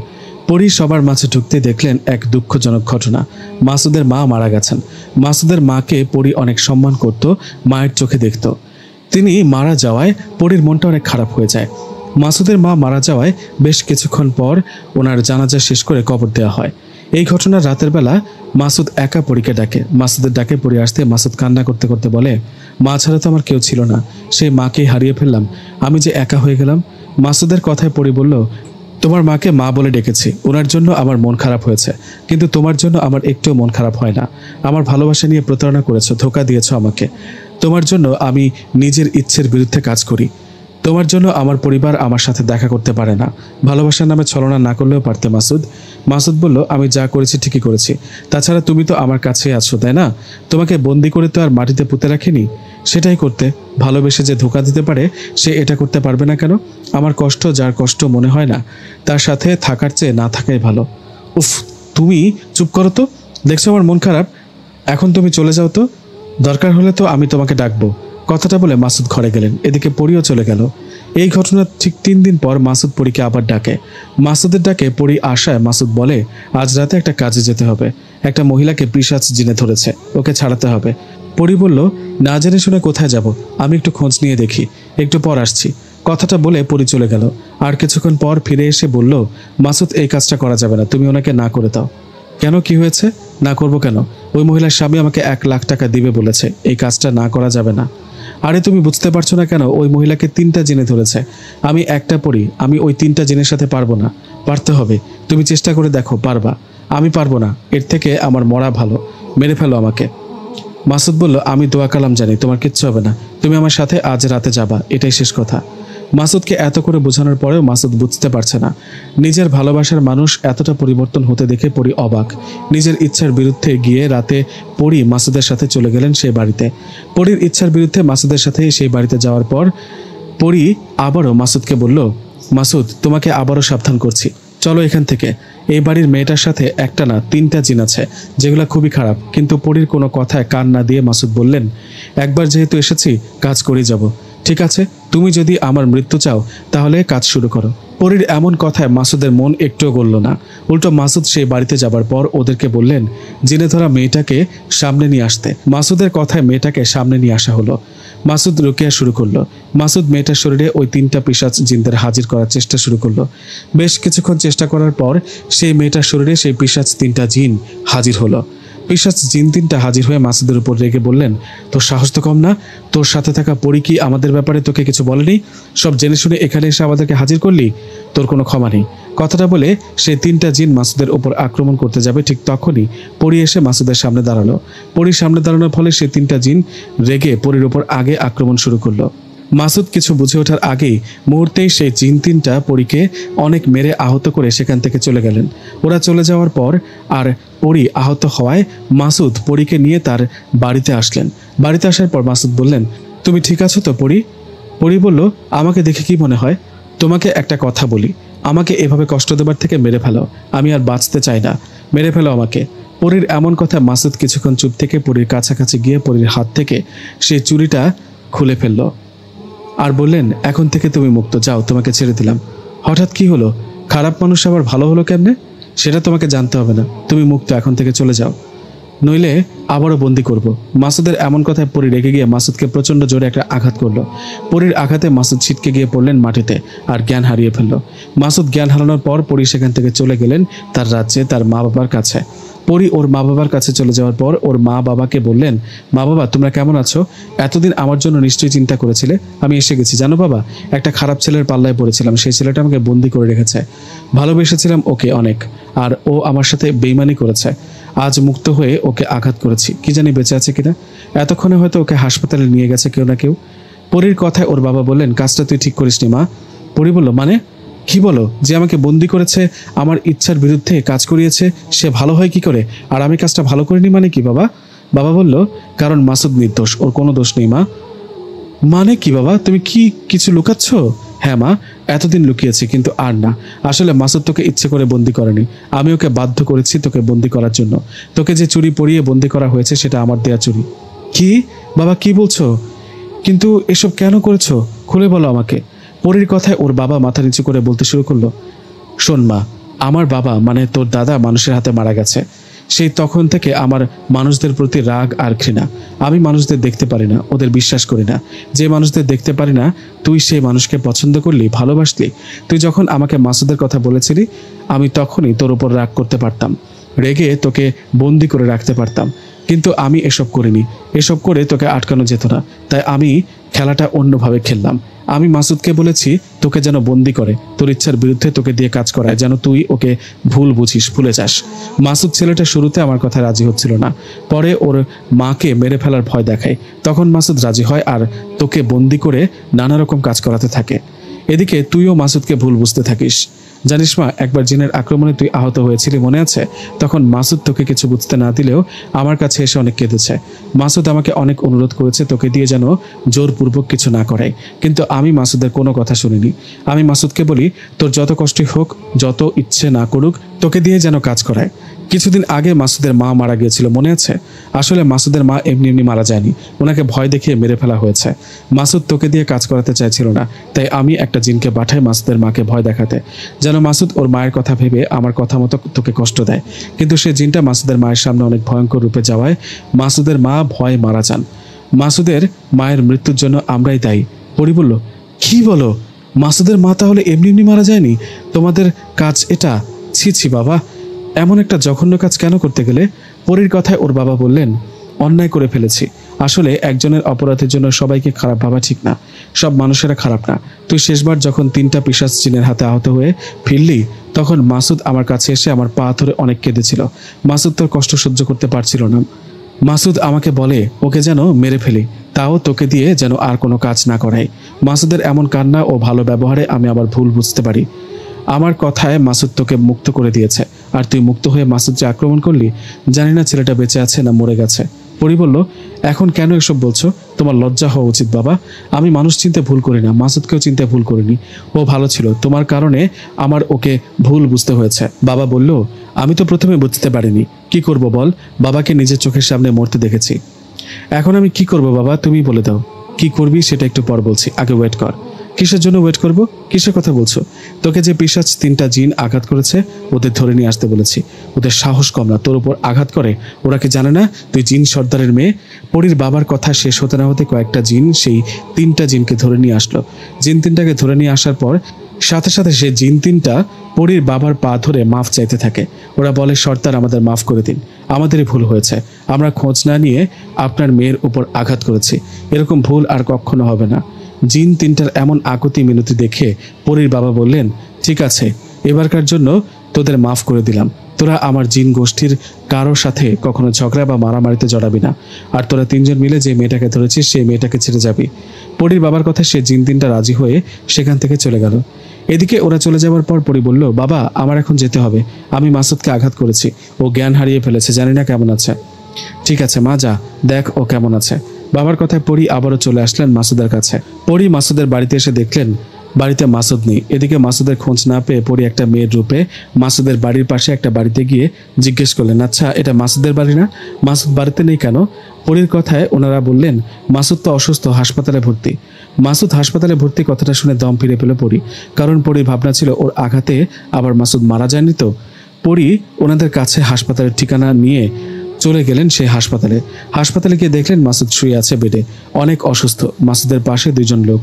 পরি সবার মাঝে ঢুকতে দেখলেন এক দুঃখজনক ঘটনা। মাসুদের মা মারা গেছেন। মাসুদের মাকে পরি অনেক সম্মান করত, মায়ের চোখে দেখত। তিনি মারা যাওয়ায় পরির মনটা অনেক খারাপ হয়ে যায়। মাসুদের মা মারা যাওয়ায় বেশ কিছুক্ষণ পর ওনার জানাজা শেষ করে কবর দেওয়া হয়। এই ঘটনার রাতের বেলা মাসুদ একা পরীকে ডাকে। মাসুদের ডাকে পরি আসতে মাসুদ কান্না করতে করতে বলে, মা ছাড়া তো আমার কেউ ছিল না, সেই মাকেই হারিয়ে ফেললাম, আমি যে একা হয়ে গেলাম। মাসুদের কথায় পরি বলল, তোমার মাকে মা বলে ডেকেছি, ওনার জন্য আমার মন খারাপ হয়েছে, কিন্তু তোমার জন্য আমার একটুও মন খারাপ হয় না। আমার ভালোবাসা নিয়ে প্রতারণা করেছো, ধোঁকা দিয়েছো আমাকে। তোমার জন্য আমি নিজের ইচ্ছের বিরুদ্ধে কাজ করি। তোমার জন্য আমার পরিবার আমার সাথে দেখা করতে পারে না। ভালোবাসার নামে ছলনা না করলেও পারতে মাসুদ। মাসুদ বলল, আমি যা করেছি ঠিকই করেছি। তাছাড়া তুমি তো আমার কাছেই আছো, তাই না? তোমাকে বন্দি করে তো আর মাটিতে পুঁতে রাখিনি। সেটাই করতে। ভালোবেসে যে ধোঁকা দিতে পারে সে এটা করতে পারবে না কেন? আমার কষ্ট যার কষ্ট মনে হয় না, তার সাথে থাকার চেয়ে না থাকাই ভালো। উফ, তুমি চুপ করো তো, দেখছো আমার মন খারাপ। এখন তুমি চলে যাও তো, দরকার হলে তো আমি তোমাকে ডাকবো। কথাটা বলে মাসুদ ঘরে গেলেন। এদিকে পরিও চলে গেল। এই ঘটনার ঠিক 3 দিন পর মাসুদ পরীকে আবার ডাকে। মাসুদের ডাকে পরি আসায় মাসুদ বলে, আজ রাতে একটা কাজে যেতে হবে। একটা মহিলাকে পিশাচ জিনে ধরেছে, ওকে ছাড়াতে হবে। পরি বলল, না জেনে শুনে কোথায় যাব, আমি একটু খোঁজ নিয়ে দেখি, একটু পর আসছি। কথাটা বলে পরি চলে গেল। আর কিছুক্ষণ পর ফিরে এসে বলল, মাসুদ এই কাজটা করা যাবে না, তুমি ওনাকে না করে দাও। কেন, কি হয়েছে? না করব কেন? ওই মহিলার স্বামী আমাকে 1 লাখ টাকা দিবে বলেছে, এই কাজটা না করা যাবে না। আরে তুমি বুঝতে পারছো না কেন? ওই মহিলাকে 3টা জিনে ধরেছে, আমি একটা পরি, আমি ওই 3টা জিনের সাথে পারবো না। পারতে হবে, তুমি চেষ্টা করে দেখো, পারবা। আমি পারবো না, এর থেকে আমার মরা ভালো, মেরে ফেলো আমাকে। মাসুদ বলল, আমি দোয়া কালাম জানি, তোমার কিচ্ছু হবে না, তুমি আমার সাথে আজ রাতে যাবা, এটাই শেষ কথা। মাসুদকে এত করে বোঝানোর পরেও মাসুদ বুঝতে পারছে না। নিজের ভালোবাসার মানুষ এতটা পরিবর্তন হতে দেখে পরি অবাক। নিজের ইচ্ছার বিরুদ্ধে গিয়ে রাতে পরি মাসুদের সাথে চলে গেলেন সেই বাড়িতে। পরির ইচ্ছার বিরুদ্ধে মাসুদের সাথে সেই বাড়িতে যাওয়ার পর পরি আবারও মাসুদকে বলল, মাসুদ তোমাকে আবারও সাবধান করছি, চলো এখান থেকে। এই বাড়ির মেয়েটার সাথে একটা না 3টা জিন আছে, যেগুলো খুবই খারাপ। কিন্তু পরির কোনো কথায় কান না দিয়ে মাসুদ বললেন, একবার যেহেতু এসেছি কাজ করে যাব। ঠিক আছে, তুমি যদি আমার মৃত্যু চাও তাহলে কাজ শুরু করো। পরির এমন কথায় মাসুদের মন একটুও গলল না। উল্টো মাসুদ সেই বাড়িতে যাবার পর ওদেরকে বললেন জিনে ধরা মেয়েটাকে সামনে নিয়ে আসতে। মাসুদের কথায় মেয়েটাকে সামনে নিয়ে আসা হলো। মাসুদ রুকিয়া শুরু করলো। মাসুদ মেয়েটার শরীরে ওই 3টা পিশাচ জিনদের হাজির করার চেষ্টা শুরু করলো। বেশ কিছুক্ষণ চেষ্টা করার পর সেই মেয়েটার শরীরে সেই পিশাচ 3টা জিন হাজির হলো। পিশাচ জিন 3টা হাজির হয়ে মাসুদের উপর রেগে বললেন, তোর সাহস তো কম না? তোর সাথে থাকা পরি কি আমাদের ব্যাপারে তোকে কিছু বলেনি? সব জেনে শুনে এখানে এসে আমাদেরকে হাজির করলি, তোর কোনো ক্ষমা নেই। কথাটা বলে সেই 3টা জিন মাসুদের উপর আক্রমণ করতে যাবে, ঠিক তখনই পরি এসে মাসুদের সামনে দাঁড়ালো। পরির সামনে দাঁড়ানোর ফলে সেই 3টা জিন রেগে পরির উপর আগে আক্রমণ শুরু করলো। মাসুদ কিছু বুঝে ওঠার আগেই মুহূর্তেই সেই জিন 3টা পরীকে অনেক মেরে আহত করে সেখান থেকে চলে গেলেন। ওরা চলে যাওয়ার পর আর পরি আহত হওয়ায় মাসুদ পরীকে নিয়ে তার বাড়িতে আসলেন। বাড়িতে আসার পর মাসুদ বললেন, তুমি ঠিক আছো তো পরি? পরি বলল, আমাকে দেখে কি মনে হয়? তোমাকে একটা কথা বলি, আমাকে এভাবে কষ্ট দেবার থেকে মেরে ফেলো, আমি আর বাঁচতে চাই না, মেরে ফেলো আমাকে। পরীর এমন কথা মাসুদ কিছুক্ষণ চুপ থেকে পরীর কাছাকাছি গিয়ে পরীর হাত থেকে সেই চুড়িটা খুলে ফেলল আর বললেন, এখন থেকে তুমি মুক্ত, যাও, তোমাকে ছেড়ে দিলাম। হঠাৎ কি হলো? খারাপ মানুষ আবার ভালো হলো কেমনে? সেটা তোমাকে জানতে হবে না, তুমি মুক্ত, এখন থেকে চলে যাও, নইলে আবারও বন্দি করব। মাসুদের এমন কথায় পরী রেগে গিয়ে মাসুদকে প্রচণ্ড জোরে একটা আঘাত করলো। পরীর আঘাতে মাসুদ ছিটকে গিয়ে পড়লেন মাটিতে আর জ্ঞান হারিয়ে ফেলল। মাসুদ জ্ঞান হারানোর পর পরী সেখান থেকে চলে গেলেন তার রাজ্যে, তার মা বাবার কাছে। পরী ওর মা বাবার কাছে চলে যাওয়ার পর ওর মা বাবাকে বললেন, মা বাবা, তোমরা কেমন আছো? এতদিন আমার জন্য নিশ্চয়ই চিন্তা করেছিলে। আমি এসে গেছি। জানো বাবা, একটা খারাপ ছেলের পাল্লায় পড়েছিলাম, সেই ছেলেটা আমাকে বন্দি করে রেখেছে। ভালোবেসেছিলাম ওকে অনেক, আর ও আমার সাথে বেইমানি করেছে। আজ মুক্ত হয়ে ওকে আঘাত করেছি, কি জানি বেঁচে আছে কিনা। এতক্ষণে হয়তো ওকে হাসপাতালে নিয়ে গেছে কেউ না কেউ। পরীর কথায় ওর বাবা বললেন, কাজটা তুই ঠিক করিসনি মা। পরী বলল, মানে কি বলো? যে আমাকে বন্দি করেছে, আমার ইচ্ছার বিরুদ্ধে কাজ করিয়েছে, সে ভালো হয় কি করে? আর আমি কাজটা ভালো করিনি মানে কি বাবা? বাবা বলল, কারণ মাসুদ নির্দোষ, ওর কোনো দোষ নেই মা। মানে কি বাবা, তুমি কি কিছু লুকাচ্ছ? হ্যাঁ মা, এতদিন লুকিয়েছি, কিন্তু আর না। আসলে মাসুদ তোকে ইচ্ছে করে বন্দি করেনি, আমি ওকে বাধ্য করেছি তোকে বন্দি করার জন্য। তোকে যে চুরি পরিয়ে বন্দি করা হয়েছে সেটা আমার দেয়া চুরি। কি বাবা, কি বলছো? কিন্তু এসব কেন করেছো? খুলে বলো আমাকে। পরীর কথায় ওর বাবা মাথা নিচু করে বলতে শুরু করলো, শোন মা, আমার বাবা মানে তোর দাদা মানুষের হাতে মারা গেছে। সেই তখন থেকে আমার মানুষদের প্রতি রাগ আর ঘৃণা। আমি মানুষদের দেখতে পারি না, ওদের বিশ্বাস করি না। যে মানুষদের দেখতে পারি না, তুই সেই মানুষকে পছন্দ করলি, ভালোবাসলি। তুই যখন আমাকে মাসুদের কথা বলেছিলি, আমি তখনই তোর উপর রাগ করতে পারতাম, রেগে তোকে বন্দি করে রাখতে পারতাম, কিন্তু আমি এসব করিনি। এসব করে তোকে আটকানো যেত না, তাই আমি খেলাটা অন্যভাবে খেললাম। আমি মাসুদকে বলেছি তোকে যেন বন্দি করে, তোর ইচ্ছার বিরুদ্ধে তোকে দিয়ে কাজ করায়, যেন তুই ওকে ভুল বুঝিস, ভুলে যাস। মাসুদ ছেলেটা শুরুতে আমার কথা রাজি হচ্ছিল না, পরে ওর মাকে মেরে ফেলার ভয় দেখায়, তখন মাসুদ রাজি হয় আর তোকে বন্দি করে নানা রকম কাজ করাতে থাকে। এদিকে তুইও মাসুদকে ভুল বুঝতে থাকিস। জানিস মা, একবার জিনের আক্রমণে তুই আহত হয়েছিলি, মনে আছে? তখন মাসুদ তোকে কিছু বুঝতে না দিলেও আমার কাছে এসে অনেক কেঁদেছে। মাসুদ আমাকে অনেক অনুরোধ করেছে তোকে দিয়ে যেন জোরপূর্বক কিছু না করাই, কিন্তু আমি মাসুদের কোনো কথা শুনিনি। আমি মাসুদকে বলি, তোর যত কষ্টই হোক, যত ইচ্ছে না করুক, তোকে দিয়ে যেন কাজ করায়। কিছুদিন আগে মাসুদের মা মারা গিয়েছিল, মনে আছে? আসলে মাসুদের মা এমনি এমনি মারা যায়নি, ওনাকে ভয় দেখিয়ে মেরে ফেলা হয়েছে। মাসুদ তোকে দিয়ে কাজ করাতে চাইছিল না, তাই আমি একটা জিনকে পাঠাই মাসুদের মাকে ভয় দেখাতে, যেন মাসুদ ওর মায়ের কথা ভেবে আমার কথা মতো তোকে কষ্ট দেয়। কিন্তু সে জিনটা মাসুদের মায়ের সামনে অনেক ভয়ঙ্কর রূপে যাওয়ায় মাসুদের মা ভয়ে মারা যান। মাসুদের মায়ের মৃত্যুর জন্য আমরাই দায়ী। পরি বলল, কি বলো? মাসুদের মা তাহলে এমনি এমনি মারা যায়নি? তোমাদের কাজ এটা? ছি ছি বাবা, এমন একটা জঘন্য কাজ কেন করতে গেলে? পরীর কথায় ওর বাবা বললেন, অন্যায় করে ফেলেছি। আসলে একজনের অপরাধের জন্য সবাইকে খারাপ ভাবা ঠিক না, সব মানুষেরা খারাপ না। তুই শেষবার যখন 3টা পিশাচ জিনের হাতে আহত হয়ে ফিরলি, তখন মাসুদ আমার কাছে এসে আমার পা ধরে অনেক কেঁদেছিল। মাসুদ তোর কষ্ট সহ্য করতে পারছিল না। মাসুদ আমাকে বলে ওকে যেন মেরে ফেলি, তাও তোকে দিয়ে যেন আর কোনো কাজ না করাই। মাসুদের এমন কান্না ও ভালো ব্যবহারে আমি আবার ভুল বুঝতে পারি। আমার কথায় মাসুদ তোকে মুক্ত করে দিয়েছে, আর তুই মুক্ত হয়ে মাসুদ যে আক্রমণ করলি, জানি না ছেলেটা বেঁচে আছে না মরে গেছে। পরি বলল, এখন কেন এসব বলছো? তোমার লজ্জা হওয়া উচিত বাবা। আমি মানুষ চিনতে ভুল করি না, মাসুদকেও চিনতে ভুল করিনি। ও ভালো ছিল, তোমার কারণে আমার ওকে ভুল বুঝতে হয়েছে। বাবা বলল, আমি তো প্রথমে বুঝতে পারিনি, কি করব বল? বাবাকে নিজের চোখের সামনে মরতে দেখেছি। এখন আমি কি করব বাবা, তুমি বলে দাও। কি করবি সেটা একটু পর বলছি, আগে ওয়েট কর। কিসের জন্য ওয়েট করব? কিসের কথা বলছো? তোকে যে পিশাচ 3টা জিন আঘাত করেছে, ওদের ধরে নিয়ে আসতে বলেছি। ওদের সাহস কম না, তোর উপর আঘাত করে। ওরা কি জানে না তুই জিন সর্দারের মেয়ে? পরীর বাবার কথা শেষ হতে না হতে কয়েকটা জিন সেই 3টা জিনকে ধরে নিয়ে আসলো। জিন 3টাকে ধরে নিয়ে আসার পর সাথে সাথে সেই জিন 3টা পরীর বাবার পা ধরে মাফ চাইতে থাকে। ওরা বলে, সর্দার আমাদের মাফ করে দিন, আমাদেরই ভুল হয়েছে, আমরা খোঁজ না নিয়ে আপনার মেয়ের উপর আঘাত করেছি, এরকম ভুল আর কখনো হবে না। জিন 3টার এমন আকুতি মিনতি দেখে পরীর বাবা বললেন, ঠিক আছে, এবারকার জন্য তোদের মাফ করে দিলাম। তোরা আমার জিন গোষ্ঠীর কারোর সাথে কখনো ঝগড়া বা মারামারিতে জড়াবি না, আর তোরা 3জন মিলে যে মেয়েটাকে ধরেছিস সেই মেয়েটাকে ছেড়ে যাবি। পরীর বাবার কথা সে জিন 3টা রাজি হয়ে সেখান থেকে চলে গেল। এদিকে ওরা চলে যাওয়ার পর পরী বলল, বাবা আমার এখন যেতে হবে, আমি মাসুদকে আঘাত করেছি, ও জ্ঞান হারিয়ে ফেলেছে, জানি না কেমন আছে। ঠিক আছে মা, যা দেখ ও কেমন আছে। বাবার কথায় পরী আবারও চলে আসলেন মাসুদের কাছে। পরী মাসুদের বাড়িতে এসে দেখলেন বাড়িতে মাসুদ নেই। এদিকে মাসুদের খোঁজ না পেয়ে পরি একটা মেয়ের রূপে মাসুদের বাড়ির পাশে একটা বাড়িতে গিয়ে জিজ্ঞেস করলেন, আচ্ছা এটা মাসুদের বাড়ি না? মাসুদ বাড়িতে নেই কেন? পরির কথায় ওনারা বললেন, মাসুদ তো অসুস্থ, হাসপাতালে ভর্তি। মাসুদ হাসপাতালে ভর্তি কথাটা শুনে দম ফিরে পেল পরি, কারণ পরির ভাবনা ছিল ওর আঘাতে আবার মাসুদ মারা যায়নি তো। পরি ওনাদের কাছে হাসপাতালের ঠিকানা নিয়ে চলে গেলেন সেই হাসপাতালে। হাসপাতালে গিয়ে দেখলেন মাসুদ শুয়ে আছে বেডে, অনেক অসুস্থ। মাসুদের পাশে দুজন লোক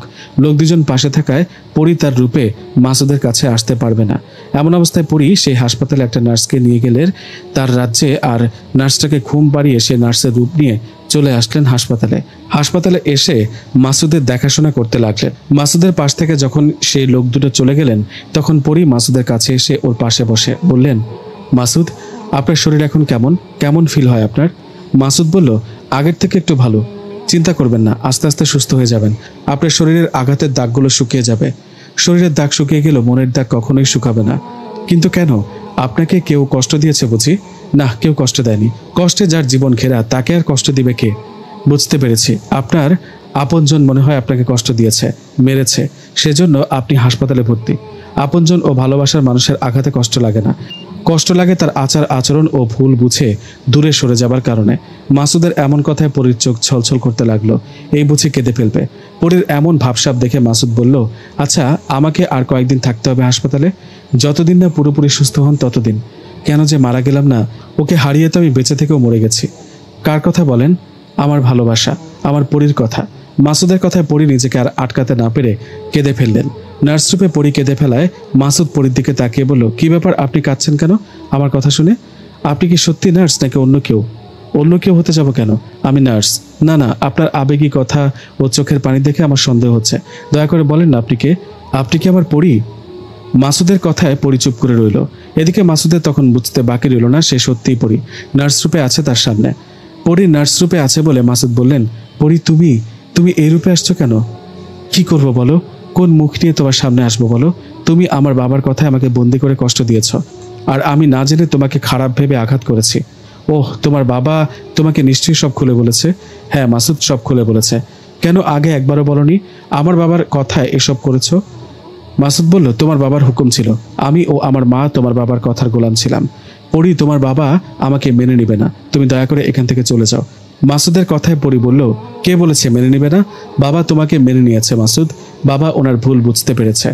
দুজন পাশে থাকায় পরি তার রূপে মাসুদের কাছে আসতে পারবে না। এমন অবস্থায় পরি সেই হাসপাতালে একটা নার্সকে নিয়ে গেলেন তার রাজ্যে, আর নার্সটাকে ঘুম পাড়িয়ে সে নার্সের রূপ নিয়ে চলে আসলেন হাসপাতালে। হাসপাতালে এসে মাসুদের দেখাশোনা করতে লাগলেন। মাসুদের পাশ থেকে যখন সেই লোক দুটো চলে গেলেন, তখন পরি মাসুদের কাছে এসে ওর পাশে বসে বললেন, মাসুদ আপনার শরীর এখন কেমন কেমন ফিল হয় আপনার? মাসুদ বলল, আগের থেকে একটু ভালো, চিন্তা করবেন না, আস্তে আস্তে সুস্থ হয়ে যাবেন। আপনার শরীরের আঘাতের দাগগুলো শুকিয়ে যাবে। শরীরের দাগ শুকিয়ে গেলেও মনের দাগ কখনোই শুকাবে না। কিন্তু কেন? আপনাকে কেউ কষ্ট দিয়েছে বুঝি? না, কেউ কষ্ট দেয়নি। কষ্টে যার জীবন ঘেরা তাকে আর কষ্ট দিবে কে? বুঝতে পেরেছি, আপনার আপনজন মনে হয় আপনাকে কষ্ট দিয়েছে, মেরেছে, সেজন্য আপনি হাসপাতালে ভর্তি। আপনজন ও ভালোবাসার মানুষের আঘাতে কষ্ট লাগে না, কষ্ট লাগে তার আচার আচরণ ও ভুল বুঝে দূরে সরে যাবার কারণে। মাসুদের এমন কথায় পরির চোখ ছলছল করতে লাগলো, এই বুঝে কেঁদে ফেলবে। পরির এমন ভাবসাব দেখে মাসুদ বলল, আচ্ছা আমাকে আর কয়েকদিন থাকতে হবে হাসপাতালে, যতদিন না পুরোপুরি সুস্থ হন ততদিন। কেন যে মারা গেলাম না, ওকে হারিয়ে তো আমি বেঁচে থেকেও মরে গেছি। কার কথা বলেন? আমার ভালোবাসা, আমার পরির কথা। মাসুদের কথায় পরি নিজেকে আর আটকাতে না পেরে কেঁদে ফেললেন। নার্স রূপে পরি কেঁদে ফেলায় মাসুদ পরির দিকে তাকিয়ে বলল, কি ব্যাপার, আপনি কাঁদছেন কেন আমার কথা শুনে? আপনি কি সত্যি নার্স নাকি অন্য কেউ? অন্য কেউ হতে যাব কেন? আমি নার্স। না না, আপনার আবেগী কথা ও চোখের পানি দেখে আমার সন্দেহ হচ্ছে। দয়া করে বলেন না আপনি কে? আপনি কি আমার পরি? মাসুদের কথায় পরি চুপ করে রইল। এদিকে মাসুদের তখন বুঝতে বাকি রইল না সে সত্যিই পরি, নার্স রূপে আছে তার সামনে। পরি নার্স রূপে আছে বলে মাসুদ বললেন, পরি তুমি তুমি এই রূপে আসছো কেন? কি করব বলো? কোন মুখ নিয়ে তোমার সামনে আসবো বলো? তুমি আমার বাবার কথায় আমাকে বন্দি করে কষ্ট দিয়েছ, আর আমি না জেনে তোমাকে খারাপ ভেবে আঘাত করেছি। ওহ, তোমার বাবা তোমাকে নিশ্চয়ই সব খুলে বলেছে? হ্যাঁ মাসুদ, সব খুলে বলেছে। কেন আগে একবারও বলনি আমার বাবার কথায় এসব করেছো? মাসুদ বলল, তোমার বাবার হুকুম ছিল, আমি ও আমার মা তোমার বাবার কথার গোলাম ছিলাম। পরি তোমার বাবা আমাকে মেনে নিবে না, তুমি দয়া করে এখান থেকে চলে যাও। মাসুদের কথায় পরি বলল, কে বলেছে মেনে নিবে না? বাবা তোমাকে মেনে নিয়েছে মাসুদ। বাবা ওনার ভুল বুঝতে পেরেছে।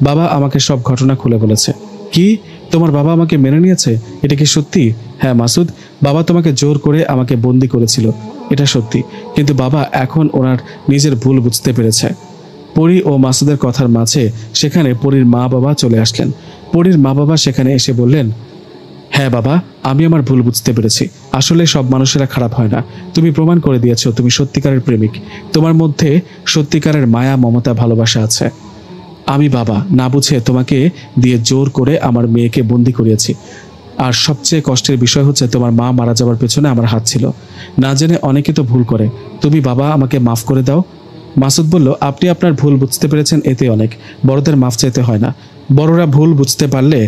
বাবা আমাকে সব ঘটনা খুলে বলেছে। কি? তোমার বাবা আমাকে মেনে নিয়েছে? এটা কি সত্যি? হ্যাঁ মাসুদ, বাবা তোমাকে জোর করে আমাকে বন্দি করেছিল, এটা সত্যি। কিন্তু বাবা এখন ওনার নিজের ভুল বুঝতে পেরেছে। পরি ও মাসুদের কথার মাঝে সেখানে পরির মা বাবা চলে আসলেন। পরির মা বাবা সেখানে এসে বললেন, হ্যাঁ বাবা, আমি আমার ভুল বুঝতে পেরেছি। আসলে সব মানুষেরা খারাপ হয় না। তুমি প্রমাণ করে দিয়েছো তুমি সত্যিকারের প্রেমিক। তোমার মধ্যে সত্যিকারের মায়া, মমতা, ভালোবাসা আছে। আমি বাবা না বুঝে তোমাকে দিয়ে জোর করে আমার মেয়েকে বন্দি করিয়েছি। আর সবচেয়ে কষ্টের বিষয় হচ্ছে তোমার মা মারা যাবার পেছনে আমার হাত ছিল। না জেনে অনেকে তো ভুল করে। তুমি বাবা আমাকে মাফ করে দাও। মাসুদ বলল, আপনি আপনার ভুল বুঝতে পেরেছেন, এতে অনেক। বড়দের মাফ চাইতে হয় না। বড়রা ভুল বুঝতে পারলে,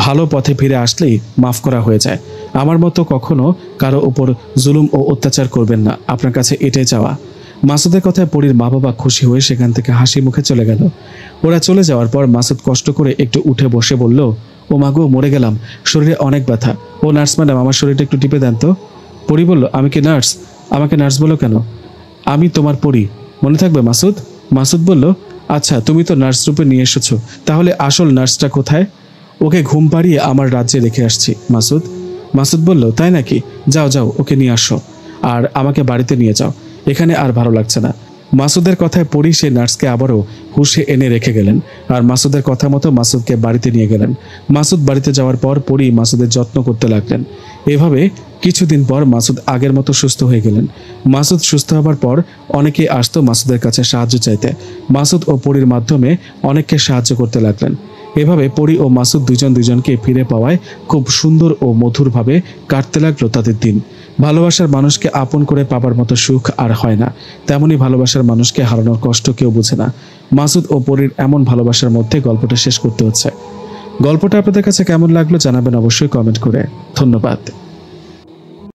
ভালো পথে ফিরে আসলেই মাফ করা হয়ে যায়। আমার মতো কখনো কারো উপর জুলুম ও অত্যাচার করবেন না, আপনার কাছে এটাই চাওয়া। মাসুদের কথায় পরির মা বাবা খুশি হয়ে সেখান থেকে হাসি মুখে চলে গেল। ওরা চলে যাওয়ার পর মাসুদ কষ্ট করে একটু উঠে বসে বলল, ও মাগো, মরে গেলাম, শরীরে অনেক ব্যথা। ও নার্স ম্যাডাম, আমার শরীরটা একটু টিপে দেন তো। পরি বলল, আমি কি নার্স? আমাকে নার্স বলো কেন? আমি তোমার পরি, মনে থাকবে মাসুদ। মাসুদ বলল, আচ্ছা তুমি তো নার্স রূপে নিয়ে এসেছো, তাহলে আসল নার্সটা কোথায়? ওকে ঘুম পাড়িয়ে আমার রাজ্যে রেখে আসছি মাসুদ। মাসুদ বলল, তাই নাকি? যাও যাও, ওকে নিয়ে আসো আর আমাকে বাড়িতে নিয়ে যাও, এখানে আর ভালো লাগছে না। মাসুদের কথায় পরি সে নার্সকে আবারও হুঁশে এনে রেখে গেলেন, আর মাসুদের কথা মতো মাসুদকে বাড়িতে নিয়ে গেলেন। মাসুদ বাড়িতে যাওয়ার পর পরি মাসুদের যত্ন করতে লাগলেন। এভাবে কিছুদিন পর মাসুদ আগের মতো সুস্থ হয়ে গেলেন। মাসুদ সুস্থ হবার পর অনেকেই আসতো মাসুদের কাছে সাহায্য চাইতে। মাসুদ ও পরির মাধ্যমে অনেককে সাহায্য করতে লাগলেন। এভাবে পরি ও মাসুদ দুজন দুজনকে ফিরে পাওয়ায় খুব সুন্দর ও মধুরভাবে কাটতে লাগলো তাদের দিন। ভালোবাসার মানুষকে আপন করে পাবার মতো সুখ আর হয় না, তেমনি ভালোবাসার মানুষকে হারানোর কষ্ট কেউ বুঝে না। মাসুদ ও পরির এমন ভালোবাসার মধ্যে গল্পটা শেষ করতে হচ্ছে। গল্পটা আপনাদের কাছে কেমন লাগলো জানাবেন অবশ্যই কমেন্ট করে। ধন্যবাদ।